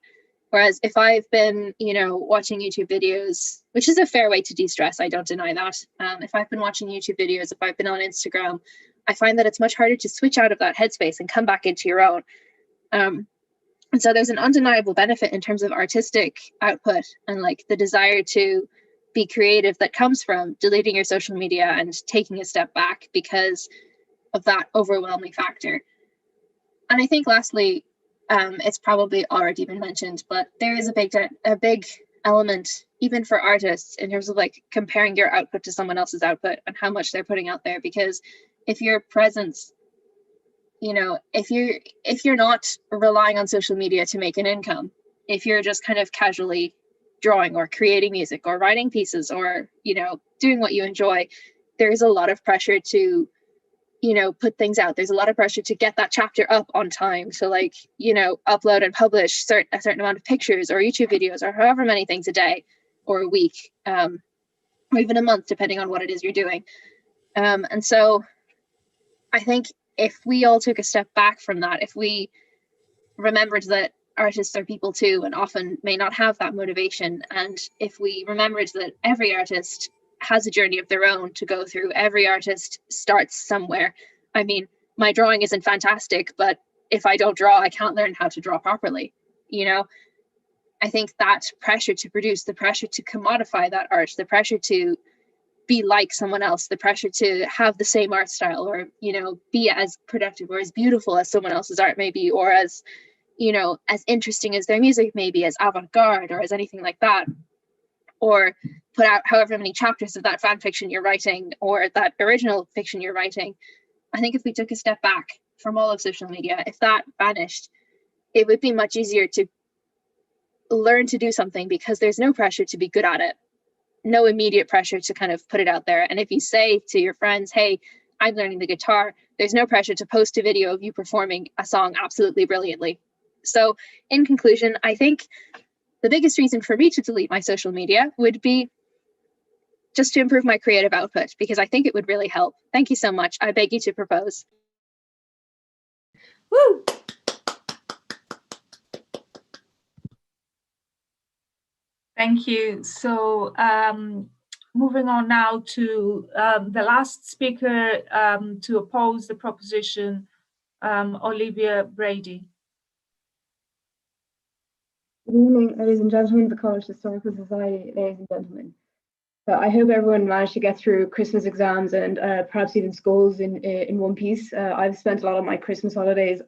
Whereas if I've been, watching YouTube videos, which is a fair way to de-stress, I don't deny that. If I've been watching YouTube videos, if I've been on Instagram, I find that it's much harder to switch out of that headspace and come back into your own. And so there's an undeniable benefit in terms of artistic output and the desire to be creative that comes from deleting your social media and taking a step back because of that overwhelming factor. And I think lastly, it's probably already been mentioned, but there is a big element, even for artists, in terms of comparing your output to someone else's output and how much they're putting out there. Because if your presence, if you're not relying on social media to make an income, if you're just kind of casually drawing or creating music or writing pieces or, doing what you enjoy, there's a lot of pressure to put things out. There's a lot of pressure to get that chapter up on time, to upload and publish a certain amount of pictures or YouTube videos or however many things a day or a week, or even a month, depending on what it is you're doing. And so I think if we all took a step back from that, if we remembered that artists are people too, and often may not have that motivation. And if we remembered that every artist has a journey of their own to go through, every artist starts somewhere. I mean, my drawing isn't fantastic, but if I don't draw, I can't learn how to draw properly. You know, I think that pressure to produce, the pressure to commodify that art, the pressure to be like someone else, the pressure to have the same art style, or, you know, be as productive or as beautiful as someone else's art may be, or as, you know, as interesting as their music may be, as avant-garde or as anything like that, or put out however many chapters of that fan fiction you're writing or that original fiction you're writing. I think if we took a step back from all of social media, if that vanished, it would be much easier to learn to do something, because there's no pressure to be good at it, no immediate pressure to kind of put it out there. And if you say to your friends, hey, I'm learning the guitar, there's no pressure to post a video of you performing a song absolutely brilliantly. So in conclusion, I think the biggest reason for me to delete my social media would be just to improve my creative output, because I think it would really help. Thank you so much. I beg you to propose. Woo! Thank you. So moving on now to the last speaker to oppose the proposition, Olivia Brady. Good evening, ladies and gentlemen of the College Historical Society, ladies and gentlemen. So I hope everyone managed to get through Christmas exams and perhaps even schools in one piece. I've spent a lot of my Christmas holidays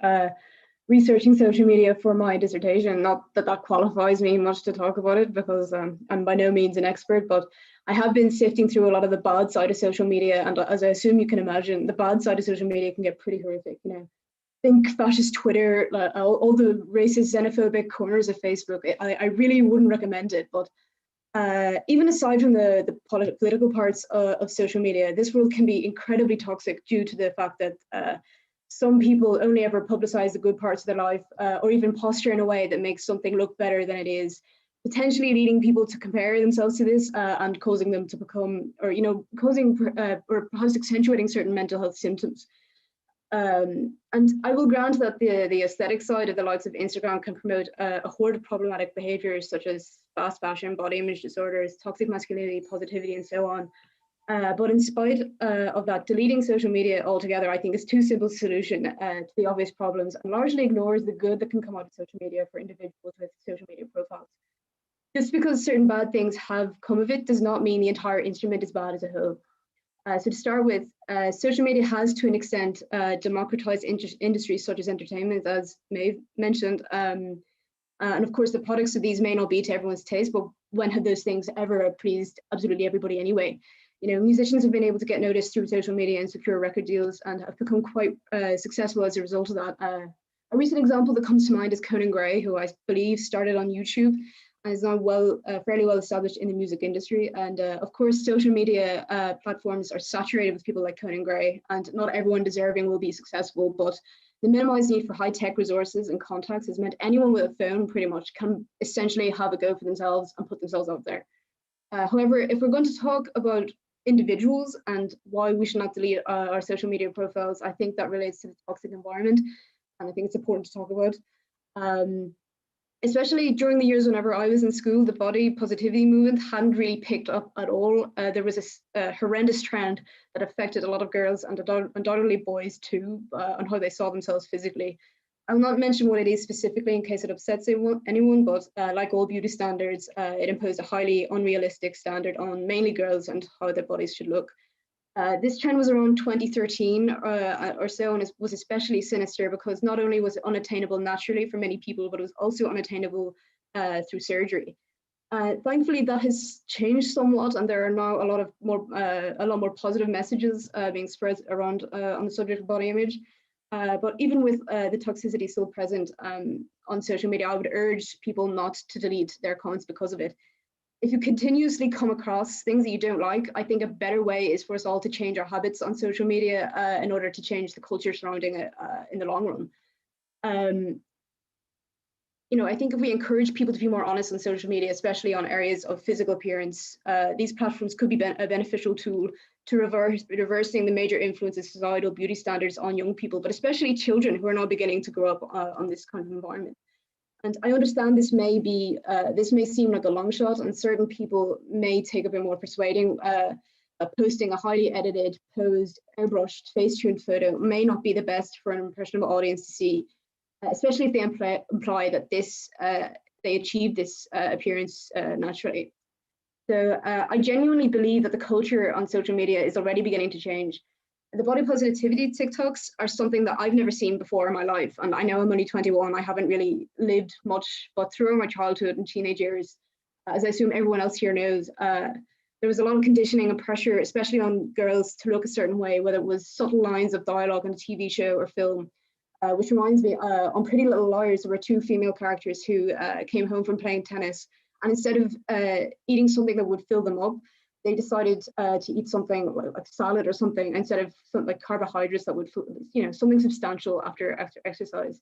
researching social media for my dissertation. Not that that qualifies me much to talk about it, because I'm by no means an expert, but I have been sifting through a lot of the bad side of social media, and as I assume you can imagine, the bad side of social media can get pretty horrific. You know, think fascist Twitter, all the racist, xenophobic corners of Facebook. I really wouldn't recommend it, but even aside from the political parts of social media, this world can be incredibly toxic due to the fact that some people only ever publicize the good parts of their life, or even posture in a way that makes something look better than it is, potentially leading people to compare themselves to this and causing them to become, or, you know, causing or perhaps accentuating certain mental health symptoms. And I will grant that the aesthetic side of the likes of Instagram can promote a horde of problematic behaviors such as fast fashion, body image disorders, toxic masculinity, positivity, and so on. But in spite of that, deleting social media altogether, I think, is too simple a solution to the obvious problems, and largely ignores the good that can come out of social media for individuals with social media profiles. Just because certain bad things have come of it does not mean the entire instrument is bad as a whole. So to start with, social media has, to an extent, democratized industries such as entertainment, as Maeve mentioned. And of course, the products of these may not be to everyone's taste, but when have those things ever pleased absolutely everybody anyway? You know, musicians have been able to get noticed through social media and secure record deals, and have become quite successful as a result of that. A recent example that comes to mind is Conan Gray, who I believe started on YouTube and is now fairly well established in the music industry. And of course, social media platforms are saturated with people like Conan Gray, and not everyone deserving will be successful, but the minimized need for high-tech resources and contacts has meant anyone with a phone pretty much can essentially have a go for themselves and put themselves out there. However, if we're going to talk about individuals and why we should not delete our social media profiles, I think that relates to the toxic environment, and I think it's important to talk about. Especially during the years whenever I was in school, the body positivity movement hadn't really picked up at all. There was a horrendous trend that affected a lot of girls and undoubtedly boys too, on how they saw themselves physically. I will not mention what it is specifically in case it upsets anyone, but like all beauty standards, it imposed a highly unrealistic standard on mainly girls and how their bodies should look. This trend was around 2013 or so, and was especially sinister because not only was it unattainable naturally for many people, but it was also unattainable through surgery. Thankfully, that has changed somewhat, and there are now a lot more positive messages being spread around on the subject of body image. But even with the toxicity still present on social media, I would urge people not to delete their accounts because of it. If you continuously come across things that you don't like, I think a better way is for us all to change our habits on social media in order to change the culture surrounding it in the long run. You know, I think if we encourage people to be more honest on social media, especially on areas of physical appearance, these platforms could be a beneficial tool to reversing the major influence of societal beauty standards on young people, but especially children who are now beginning to grow up on this kind of environment. And I understand this may be, this may seem like a long shot, and certain people may take a bit more persuading. Posting a highly edited, posed, airbrushed, face-tuned photo may not be the best for an impressionable audience to see, especially if they imply that they achieve this appearance naturally. So I genuinely believe that the culture on social media is already beginning to change. The body positivity TikToks are something that I've never seen before in my life. And I know I'm only 21, I haven't really lived much, but throughout my childhood and teenage years, as I assume everyone else here knows, there was a lot of conditioning and pressure, especially on girls, to look a certain way, whether it was subtle lines of dialogue in a TV show or film. Which reminds me, on Pretty Little Liars, there were two female characters who came home from playing tennis, and instead of eating something that would fill them up, they decided to eat something like salad or something instead of something like carbohydrates that would, something substantial after exercise.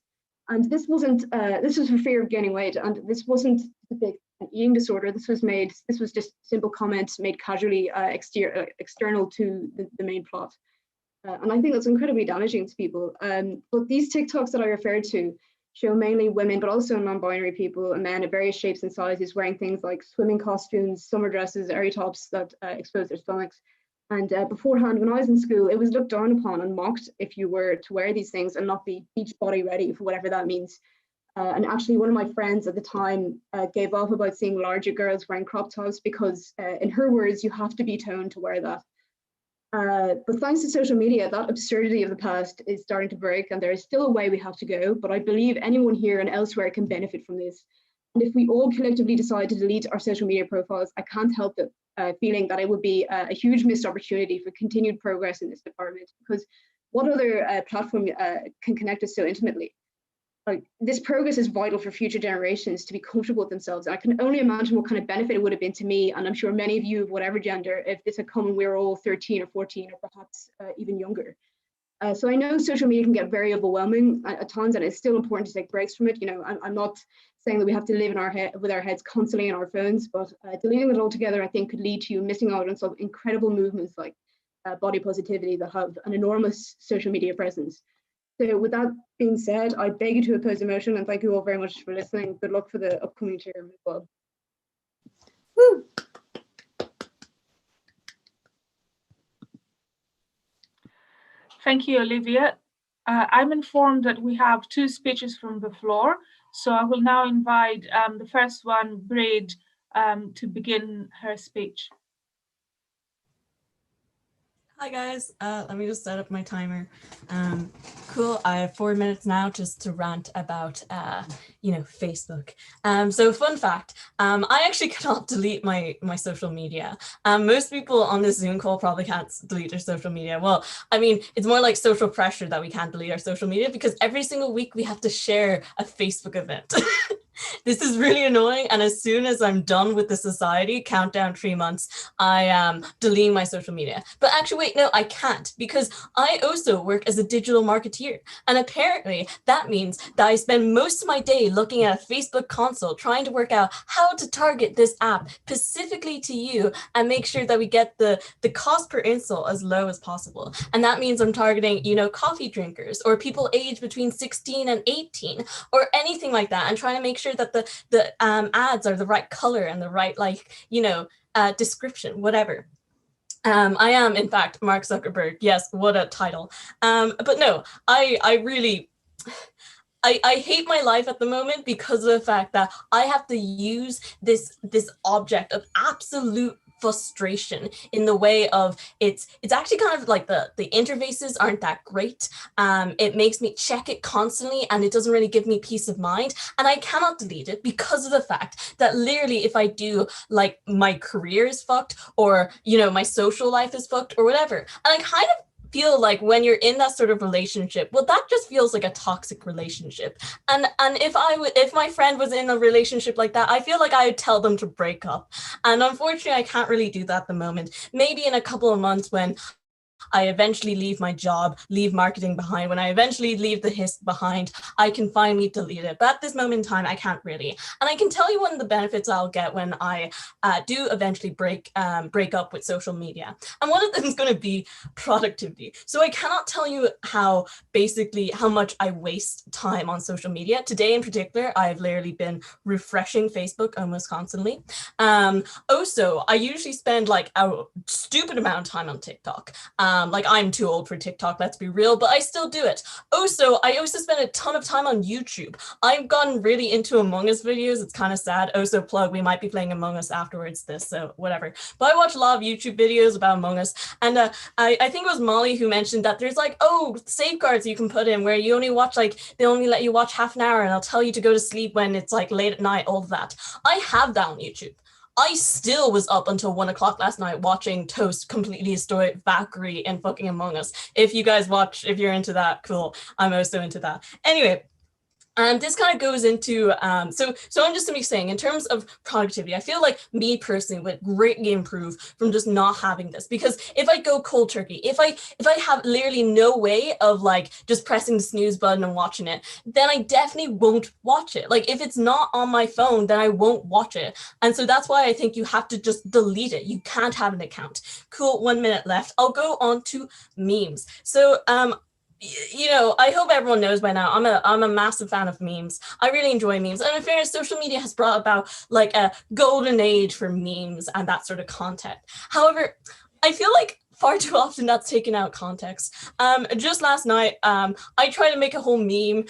And this wasn't, this was for fear of gaining weight, and this wasn't the big eating disorder. This was just simple comments made casually external to the main plot. And I think that's incredibly damaging to people. But these TikToks that I referred to show mainly women, but also non-binary people and men of various shapes and sizes wearing things like swimming costumes, summer dresses, airy tops that expose their stomachs. And beforehand, when I was in school, it was looked down upon and mocked if you were to wear these things and not be beach body ready for whatever that means. And actually, one of my friends at the time gave off about seeing larger girls wearing crop tops because, in her words, you have to be toned to wear that. But thanks to social media, that absurdity of the past is starting to break, and there is still a way we have to go. But I believe anyone here and elsewhere can benefit from this. And if we all collectively decide to delete our social media profiles, I can't help but feeling that it would be a huge missed opportunity for continued progress in this department. Because what other platform can connect us so intimately? Like, this progress is vital for future generations to be comfortable with themselves. And I can only imagine what kind of benefit it would have been to me, and I'm sure many of you of whatever gender, if this had come when we were all 13 or 14 or perhaps even younger. So I know social media can get very overwhelming at times, and it's still important to take breaks from it. I'm not saying that we have to live in our head with our heads constantly in our phones, but deleting it altogether, I think, could lead to you missing out on some incredible movements like body positivity that have an enormous social media presence. So with that being said, I beg you to oppose the motion, and thank you all very much for listening. Good luck for the upcoming term as well. Woo. Thank you, Olivia. I'm informed that we have two speeches from the floor, so I will now invite the first one, Braid, to begin her speech. Hi guys, let me just set up my timer. Cool, I have 4 minutes now just to rant about, Facebook. So fun fact, I actually cannot delete my social media. Most people on this Zoom call probably can't delete their social media. Well, I mean, it's more like social pressure that we can't delete our social media because every single week we have to share a Facebook event. This is really annoying, and as soon as I'm done with the society, countdown 3 months, I am deleting my social media. But actually, wait, no, I can't, because I also work as a digital marketeer, and apparently that means that I spend most of my day looking at a Facebook console trying to work out how to target this app specifically to you and make sure that we get the cost per install as low as possible. And that means I'm targeting, coffee drinkers or people aged between 16 and 18 or anything like that, and trying to make sure that the ads are the right color and the right description, whatever. I am in fact Mark Zuckerberg. Yes, what a title. But no, I really hate my life at the moment because of the fact that I have to use this object of absolute frustration in the way of it's actually kind of like the interfaces aren't that great. It makes me check it constantly and it doesn't really give me peace of mind, and I cannot delete it because of the fact that literally if I do, like, my career is fucked or my social life is fucked or whatever. And I kind of feel like when you're in that sort of relationship, well, that just feels like a toxic relationship. And if my friend was in a relationship like that, I feel like I would tell them to break up. And unfortunately, I can't really do that at the moment. Maybe in a couple of months when I eventually leave my job, leave marketing behind, when I eventually leave the Hist behind, I can finally delete it. But at this moment in time, I can't really. And I can tell you one of the benefits I'll get when I do eventually break up with social media. And one of them is going to be productivity. So I cannot tell you how much I waste time on social media. Today in particular, I've literally been refreshing Facebook almost constantly. Also, I usually spend like a stupid amount of time on TikTok. Like I'm too old for TikTok, let's be real, but I still do it. Also, I also spend a ton of time on YouTube. I've gotten really into Among Us videos. It's kind of sad. Also, plug, we might be playing Among Us afterwards this, so whatever. But I watch a lot of YouTube videos about Among Us, and I think it was Molly who mentioned that there's like, safeguards you can put in where you only watch they only let you watch half an hour and they'll tell you to go to sleep when it's like late at night, all of that. I have that on YouTube. I still was up until 1 o'clock last night watching Toast completely destroy Valkyrie in fucking Among Us. If you guys watch, if you're into that, cool. I'm also into that. Anyway, this kind of goes into, so I'm just going to be saying, in terms of productivity, I feel like me personally would greatly improve from just not having this, because if I go cold turkey, if I have literally no way of like just pressing the snooze button and watching it, then I definitely won't watch it. Like if it's not on my phone, then I won't watch it. And so that's why I think you have to just delete it. You can't have an account. Cool, 1 minute left. I'll go on to memes. So, I hope everyone knows by now, I'm a massive fan of memes. I really enjoy memes. And in fairness, social media has brought about like a golden age for memes and that sort of content. However, I feel like far too often that's taken out of context. Just last night, I tried to make a whole meme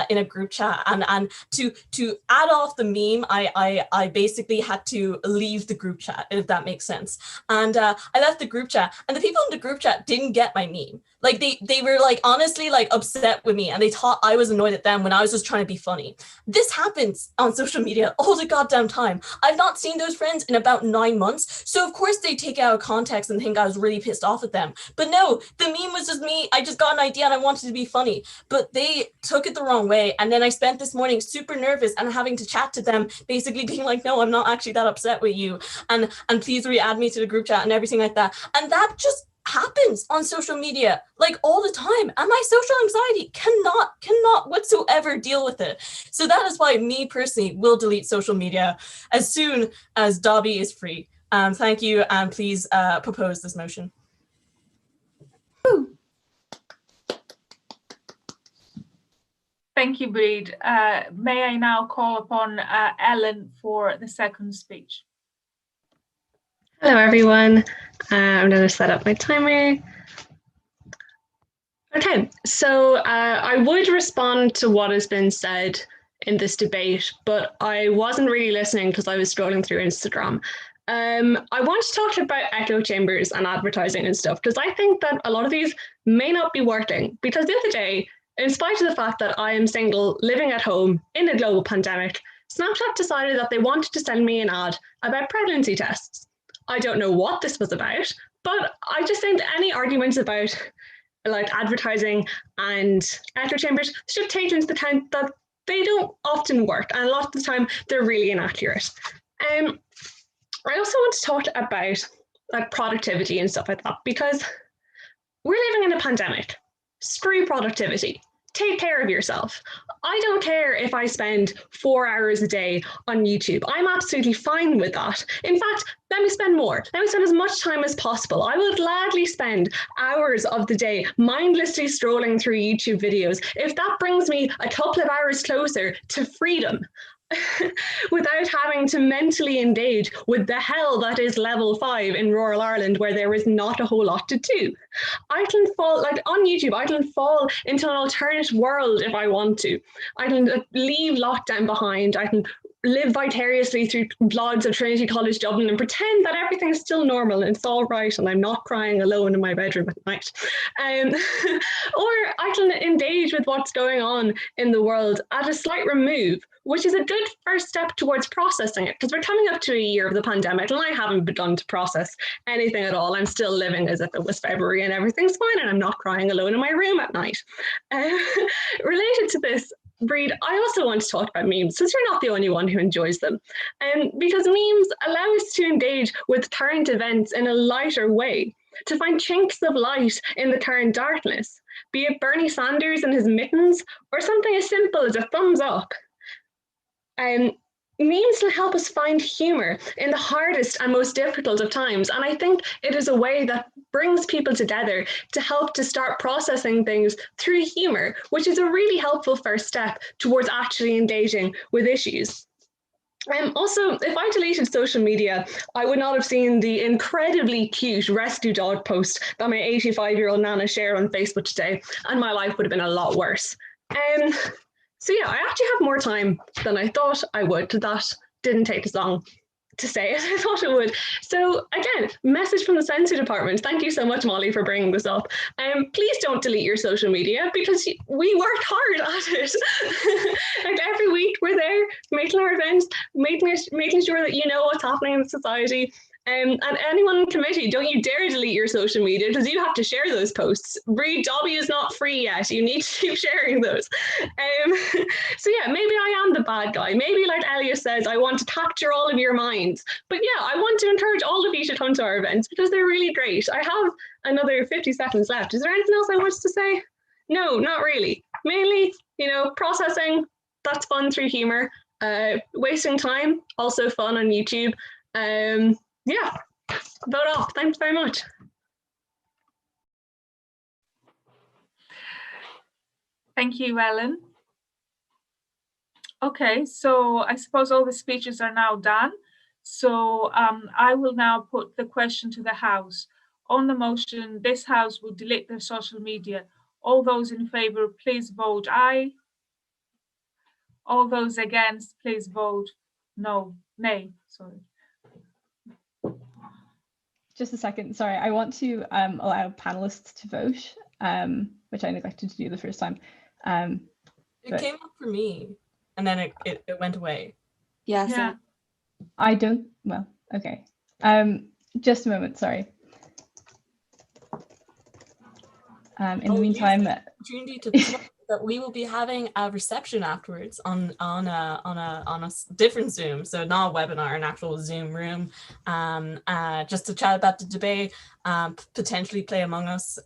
in a group chat, and to add off the meme, I basically had to leave the group chat, if that makes sense. And I left the group chat, and the people in the group chat didn't get my meme. Like they were like honestly like upset with me, and they thought I was annoyed at them when I was just trying to be funny. This happens on social media all the goddamn time. I've not seen those friends in about 9 months, so of course they take it out of context and think I was really pissed off at them. But no, the meme was just me. I just got an idea and I wanted to be funny, but they took it the wrong way. And then I spent this morning super nervous and having to chat to them, basically being like, no, I'm not actually that upset with you, and please re-add me to the group chat and everything like that. And that just happens on social media like all the time, and my social anxiety cannot whatsoever deal with it. So that is why me personally will delete social media as soon as Dobby is free. Thank you, and please propose this motion. Thank you, Breed. May I now call upon Ellen for the second speech? Hello, everyone. I'm going to set up my timer. Okay, so I would respond to what has been said in this debate, but I wasn't really listening because I was scrolling through Instagram. I want to talk about echo chambers and advertising and stuff, because I think that a lot of these may not be working. Because the other day, in spite of the fact that I am single, living at home in a global pandemic, Snapchat decided that they wanted to send me an ad about pregnancy tests. I don't know what this was about, but I just think any arguments about like advertising and echo chambers should take into account that they don't often work, and a lot of the time they're really inaccurate. I also want to talk about like productivity and stuff like that, because we're living in a pandemic. Screw productivity. Take care of yourself. I don't care if I spend 4 hours a day on YouTube. I'm absolutely fine with that. In fact, let me spend more. Let me spend as much time as possible. I will gladly spend hours of the day mindlessly scrolling through YouTube videos if that brings me a couple of hours closer to freedom. Without having to mentally engage with the hell that is level 5 in rural Ireland, where there is not a whole lot to do. I can fall, like on YouTube, I can fall into an alternate world if I want to. I can leave lockdown behind. I can live vicariously through vlogs of Trinity College Dublin and pretend that everything's still normal and it's all right and I'm not crying alone in my bedroom at night. Or I can engage with what's going on in the world at a slight remove, which is a good first step towards processing it, because we're coming up to a year of the pandemic and I haven't begun to process anything at all. I'm still living as if it was February and everything's fine and I'm not crying alone in my room at night. Related to this, Breed, I also want to talk about memes, since you're not the only one who enjoys them. Because memes allow us to engage with current events in a lighter way, to find chinks of light in the current darkness, be it Bernie Sanders and his mittens, or something as simple as a thumbs up. Memes will help us find humor in the hardest and most difficult of times. And I think it is a way that brings people together to help to start processing things through humor, which is a really helpful first step towards actually engaging with issues. Also, if I deleted social media, I would not have seen the incredibly cute rescue dog post that my 85-year-old Nana shared on Facebook today, and my life would have been a lot worse. So yeah, I actually have more time than I thought I would. That didn't take as long to say as I thought it would. So again, message from the censor department. Thank you so much, Molly, for bringing this up. Please don't delete your social media, because we worked hard at it. Like every week we're there making our events, making sure that you know what's happening in society. And anyone in committee, don't you dare delete your social media, because you have to share those posts. Breed W is not free yet. You need to keep sharing those. So yeah, maybe I am the bad guy. Maybe, like Elliot says, I want to capture all of your minds. But yeah, I want to encourage all of you to come to our events, because they're really great. I have another 50 seconds left. Is there anything else I wanted to say? No, not really. Mainly, processing, that's fun through humor. Wasting time, also fun on YouTube. Yeah, vote off. Thanks very much. Thank you, Ellen. Okay, so I suppose all the speeches are now done. So I will now put the question to the House. On the motion, this House will delete their social media. All those in favour, please vote aye. All those against, please vote nay, sorry. Just a second, sorry. I want to allow panelists to vote, which I neglected to do the first time. It came up for me, and then it went away. Yeah. I don't, well, okay. Just a moment, sorry. In the meantime, opportunity to plug that we will be having a reception afterwards on a different Zoom, so not a webinar, an actual Zoom room, just to chat about the debate, potentially play Among Us,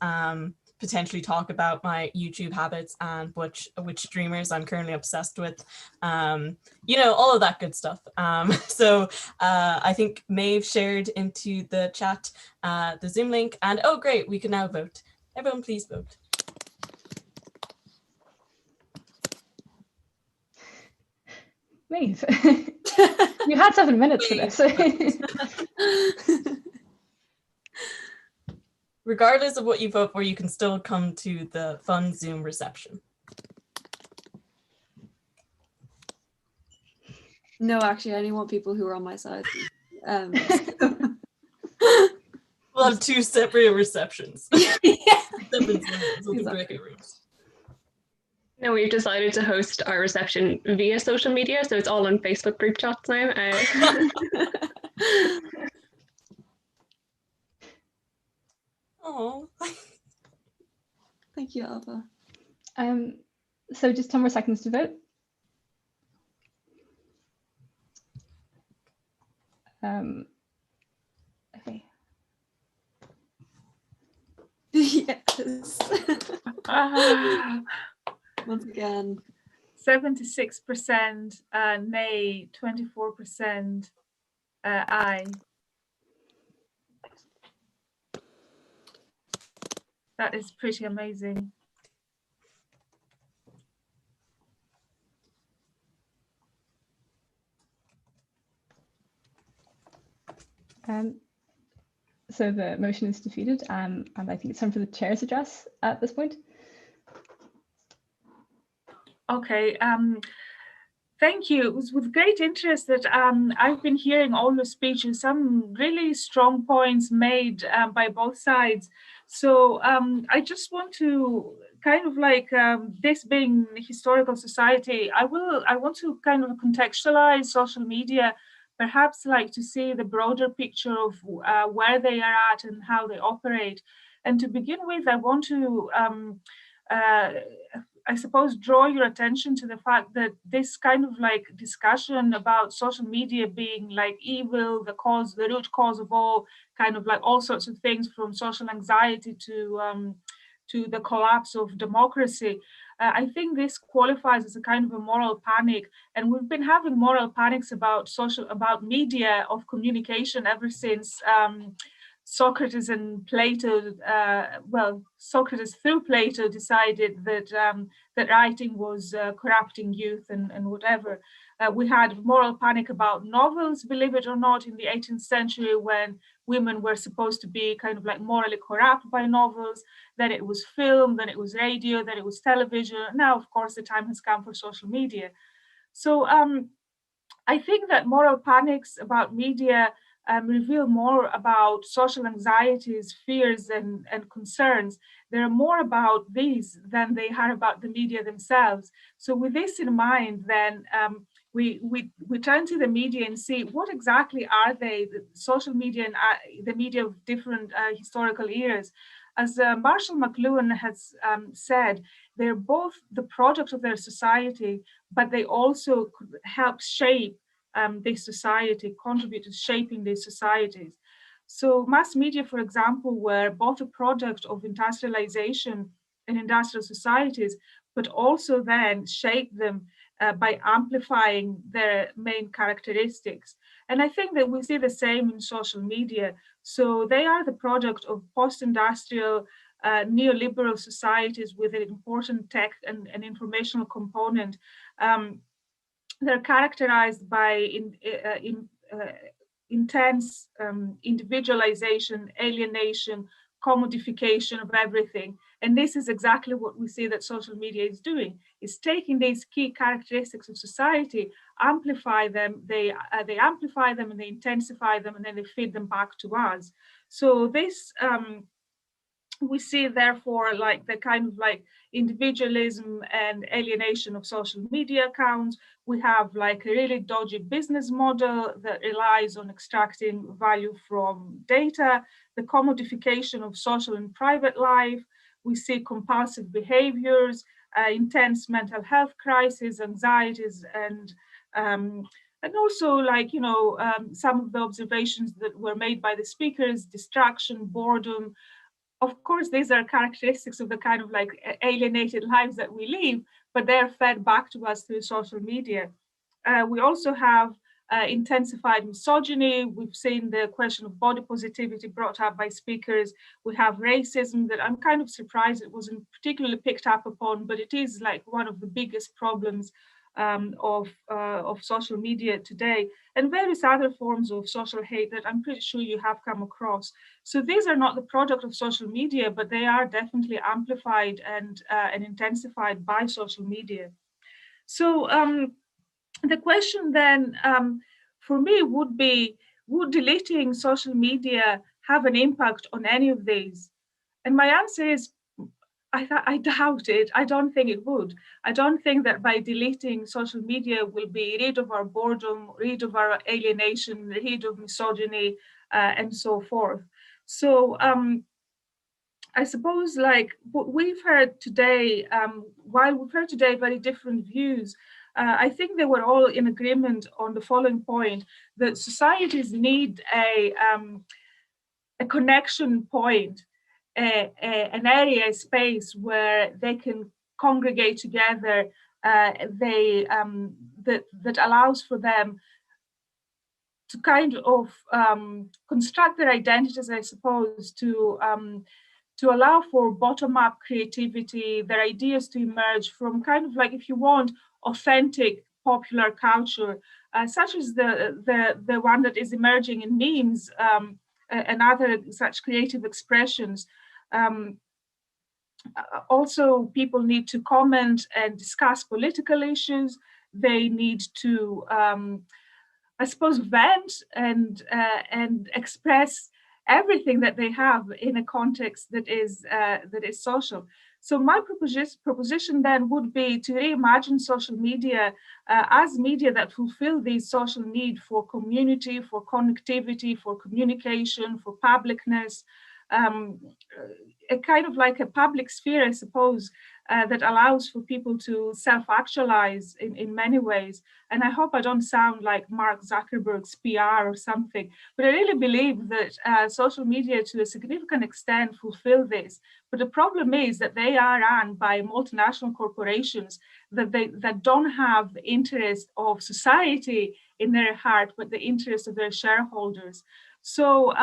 potentially talk about my YouTube habits and which streamers I'm currently obsessed with, all of that good stuff. So I think Maeve shared into the chat the Zoom link, and oh great, we can now vote. Everyone please vote. Maeve, you had 7 minutes for this. Regardless of what you vote for, you can still come to the fun Zoom reception. No, actually, I only want people who are on my side. We'll have 2 separate receptions. Yeah. Separate Zooms, exactly. No, we've decided to host our reception via social media, so it's all on Facebook group chats now. Oh. Thank you, Alba. So just 10 more seconds to vote. Okay. Yes. Once again. 76% nay, 24% aye. That is pretty amazing. So the motion is defeated, and I think it's time for the chair's address at this point. Okay, thank you. It was with great interest that I've been hearing all your speeches, some really strong points made by both sides. So I just want to kind of like this being historical society, I want to kind of contextualize social media, perhaps like to see the broader picture of where they are at and how they operate. And to begin with, I want to I suppose, draw your attention to the fact that this kind of like discussion about social media being like evil, the root cause of all kind of like all sorts of things, from social anxiety to the collapse of democracy. I think this qualifies as a kind of a moral panic, and we've been having moral panics about media of communication ever since Socrates and Plato, Socrates through Plato decided that that writing was corrupting youth and whatever. We had moral panic about novels, believe it or not, in the 18th century, when women were supposed to be kind of like morally corrupt by novels. Then it was film, then it was radio, then it was television. Now, of course, the time has come for social media. So I think that moral panics about media reveal more about social anxieties, fears, and concerns. They're more about these than they are about the media themselves. So with this in mind, then we turn to the media and see what exactly are they, the social media and the media of different historical eras. As Marshall McLuhan has said, they're both the product of their society, but they also help shape this society, contribute to shaping these societies. So mass media, for example, were both a product of industrialization and industrial societies, but also then shaped them by amplifying their main characteristics. And I think that we see the same in social media. So they are the product of post-industrial neoliberal societies with an important tech and informational component. They're characterized by intense individualization, alienation, commodification of everything. And this is exactly what we see that social media is doing. It's taking these key characteristics of society, amplify them, they amplify them and they intensify them, and then they feed them back to us. So this, we see therefore like the kind of like individualism and alienation of social media accounts. We have like a really dodgy business model that relies on extracting value from data, the commodification of social and private life. We see compulsive behaviors, intense mental health crises, anxieties, and also like, you know, some of the observations that were made by the speakers, distraction, boredom. Of course, these are characteristics of the kind of like alienated lives that we live, but they're fed back to us through social media. We also have intensified misogyny. We've seen the question of body positivity brought up by speakers. We have racism that I'm kind of surprised it wasn't particularly picked up upon, but it is like one of the biggest problems of social media today, and various other forms of social hate that I'm pretty sure you have come across. So these are not the product of social media, but they are definitely amplified and intensified by social media. So the question then for me would be, would deleting social media have an impact on any of these? And my answer is, I doubt it. I don't think it would. I don't think that by deleting social media we'll be rid of our boredom, rid of our alienation, rid of misogyny, and so forth. So I suppose like what we've heard today, while we've heard today very different views, I think they were all in agreement on the following point, that societies need a connection point, an area, a space where they can congregate together, that allows for them to kind of construct their identities, I suppose, to allow for bottom-up creativity, their ideas to emerge from kind of like, if you want, authentic popular culture, such as the one that is emerging in memes, and other such creative expressions. Also, people need to comment and discuss political issues. They need to, I suppose, vent and express everything that they have in a context that is social. So my proposition then would be to reimagine social media as media that fulfill these social need for community, for connectivity, for communication, for publicness, a kind of like a public sphere, I suppose, that allows for people to self-actualize in many ways. And I hope I don't sound like Mark Zuckerberg's PR or something, but I really believe that social media to a significant extent fulfill this. But the problem is that they are run by multinational corporations that don't have the interest of society in their heart, but the interest of their shareholders. So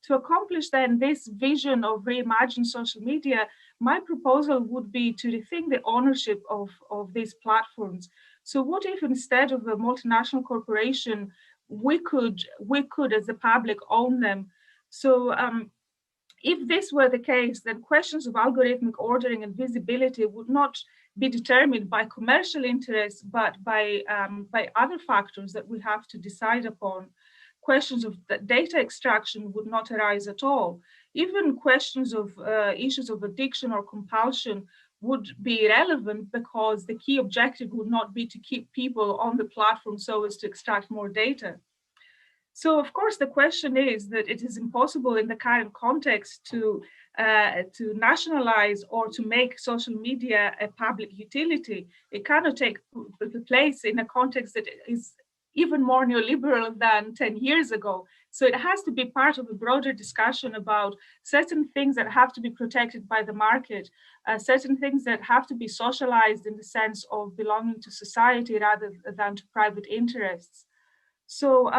to accomplish then this vision of reimagined social media, my proposal would be to rethink the ownership of these platforms. So what if instead of a multinational corporation, we could as the public own them? So if this were the case, then questions of algorithmic ordering and visibility would not be determined by commercial interests, but by other factors that we have to decide upon. Questions of data extraction would not arise at all. Even questions of issues of addiction or compulsion would be irrelevant because the key objective would not be to keep people on the platform so as to extract more data. So, of course, the question is that it is impossible in the current context to nationalize or to make social media a public utility. It cannot take the place in a context that is even more neoliberal than 10 years ago. So it has to be part of a broader discussion about certain things that have to be protected by the market, certain things that have to be socialized in the sense of belonging to society rather than to private interests. So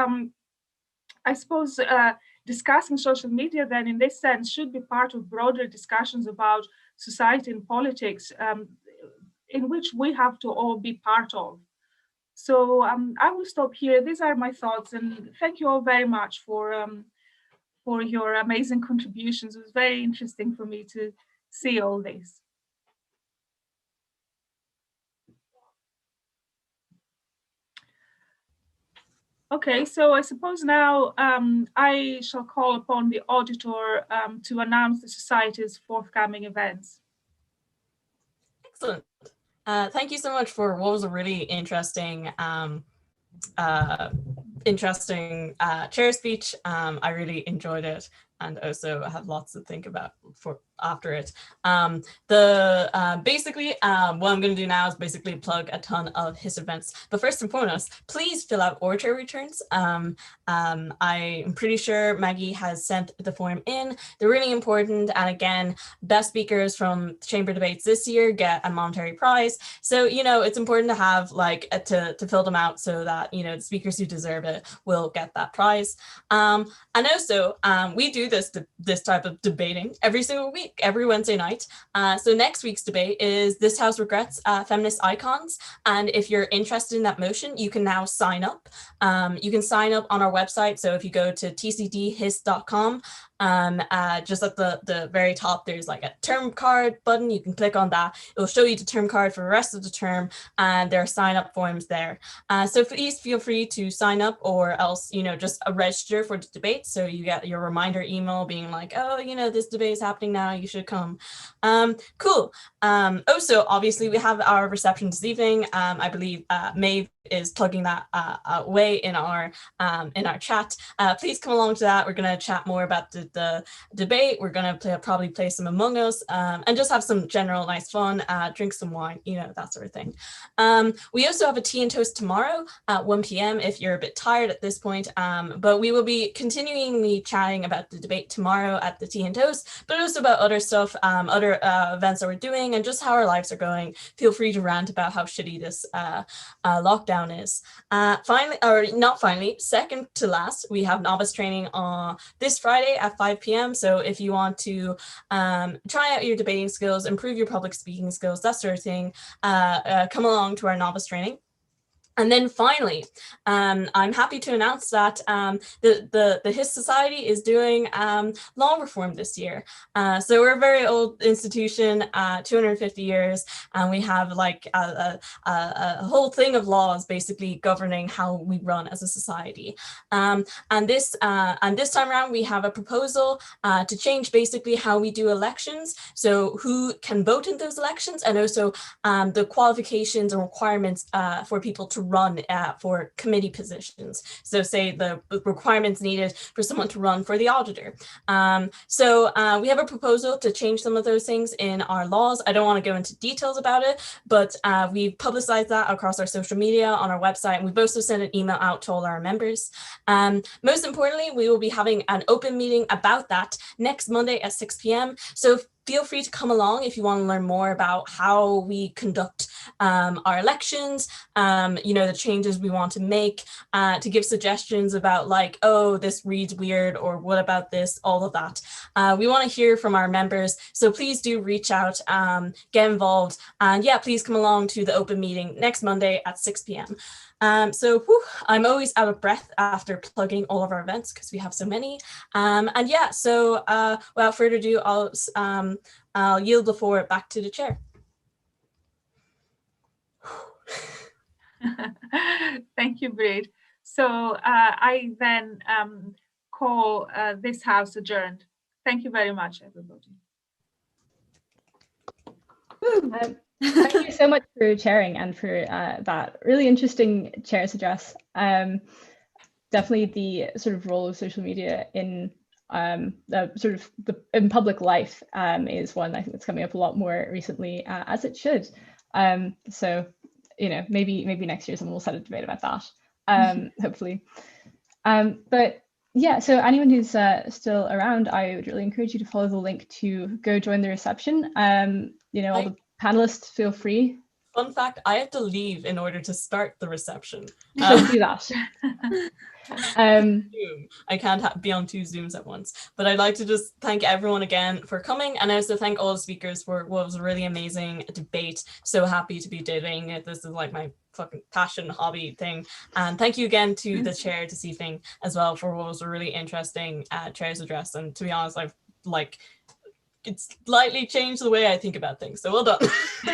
I suppose discussing social media then in this sense should be part of broader discussions about society and politics in which we have to all be part of. So I will stop here. These are my thoughts, and thank you all very much for your amazing contributions. It was very interesting for me to see all this. Okay, so I suppose now I shall call upon the auditor to announce the Society's forthcoming events. Excellent. Thank you so much for what was a really interesting chair speech. I really enjoyed it and also have lots to think about for after it. Basically, what I'm going to do now is basically plug a ton of Hist events. But first and foremost, please fill out oratory returns. I'm pretty sure Maggie has sent the form in. They're really important. And again, best speakers from chamber debates this year get a monetary prize. So, you know, it's important to have like to fill them out so that, you know, the speakers who deserve it will get that prize. And also, we do this type of debating every single week, every Wednesday night. So next week's debate is This House Regrets Feminist Icons. And if you're interested in that motion, you can now sign up. You can sign up on our website. So if you go to tcdhist.com, just at the very top, there's like a term card button. You can click on that. It'll show you the term card for the rest of the term, and there are sign up forms there. So please feel free to sign up, or else, you know, just register for the debate. So you get your reminder email being like, oh, you know, this debate is happening now, you should come. Cool. Also, obviously, we have our reception this evening. I believe Maeve is plugging that away in our chat. Please come along to that. We're going to chat more about the debate. We're going to probably play some Among Us and just have some general nice fun, drink some wine, you know, that sort of thing. We also have a tea and toast tomorrow at 1 p.m. if you're a bit tired at this point, but we will be continually chatting about the debate tomorrow at the tea and toast, but also about other stuff, other events that we're doing and just how our lives are going. Feel free to rant about how shitty this lockdown is. Finally, or not finally, second to last, we have novice training on this Friday at 5 p.m. So if you want to try out your debating skills, improve your public speaking skills, that sort of thing, come along to our novice training. And then finally, I'm happy to announce that the Hist Society is doing law reform this year. So we're a very old institution, 250 years, and we have like a whole thing of laws basically governing how we run as a society. And this time around, we have a proposal to change basically how we do elections. So who can vote in those elections, and also the qualifications and requirements for people to run for committee positions. So say the requirements needed for someone to run for the auditor. So we have a proposal to change some of those things in our laws. I don't want to go into details about it, but we've publicized that across our social media, on our website, and we've also sent an email out to all our members. Most importantly, we will be having an open meeting about that next Monday at 6 p.m. So feel free to come along if you want to learn more about how we conduct our elections, the changes we want to make, to give suggestions about like, oh, this reads weird, or what about this, all of that. We want to hear from our members, so please do reach out, get involved, and yeah, please come along to the open meeting next Monday at 6 p.m. I'm always out of breath after plugging all of our events because we have so many. And yeah, so without further ado, I'll yield the floor back to the chair. Thank you, Braid. So I then call this house adjourned. Thank you very much, everybody. Thank you so much for chairing and for that really interesting chair's address. Definitely the sort of role of social media in in public life is one I think that's coming up a lot more recently, as it should. So maybe next year someone will set a debate about that, hopefully. But yeah, so anyone who's still around, I would really encourage you to follow the link to go join the reception. All the panelists, feel free. Fun fact, I have to leave in order to start the reception. Don't do that. Zoom. I can't be on two Zooms at once, but I'd like to just thank everyone again for coming, and also thank all the speakers for what was a really amazing debate. So happy to be doing it. This is like my fucking passion hobby thing, and thank you again to the chair this evening as well for what was a really interesting chair's address. And to be honest, I've it's slightly changed the way I think about things, so well done.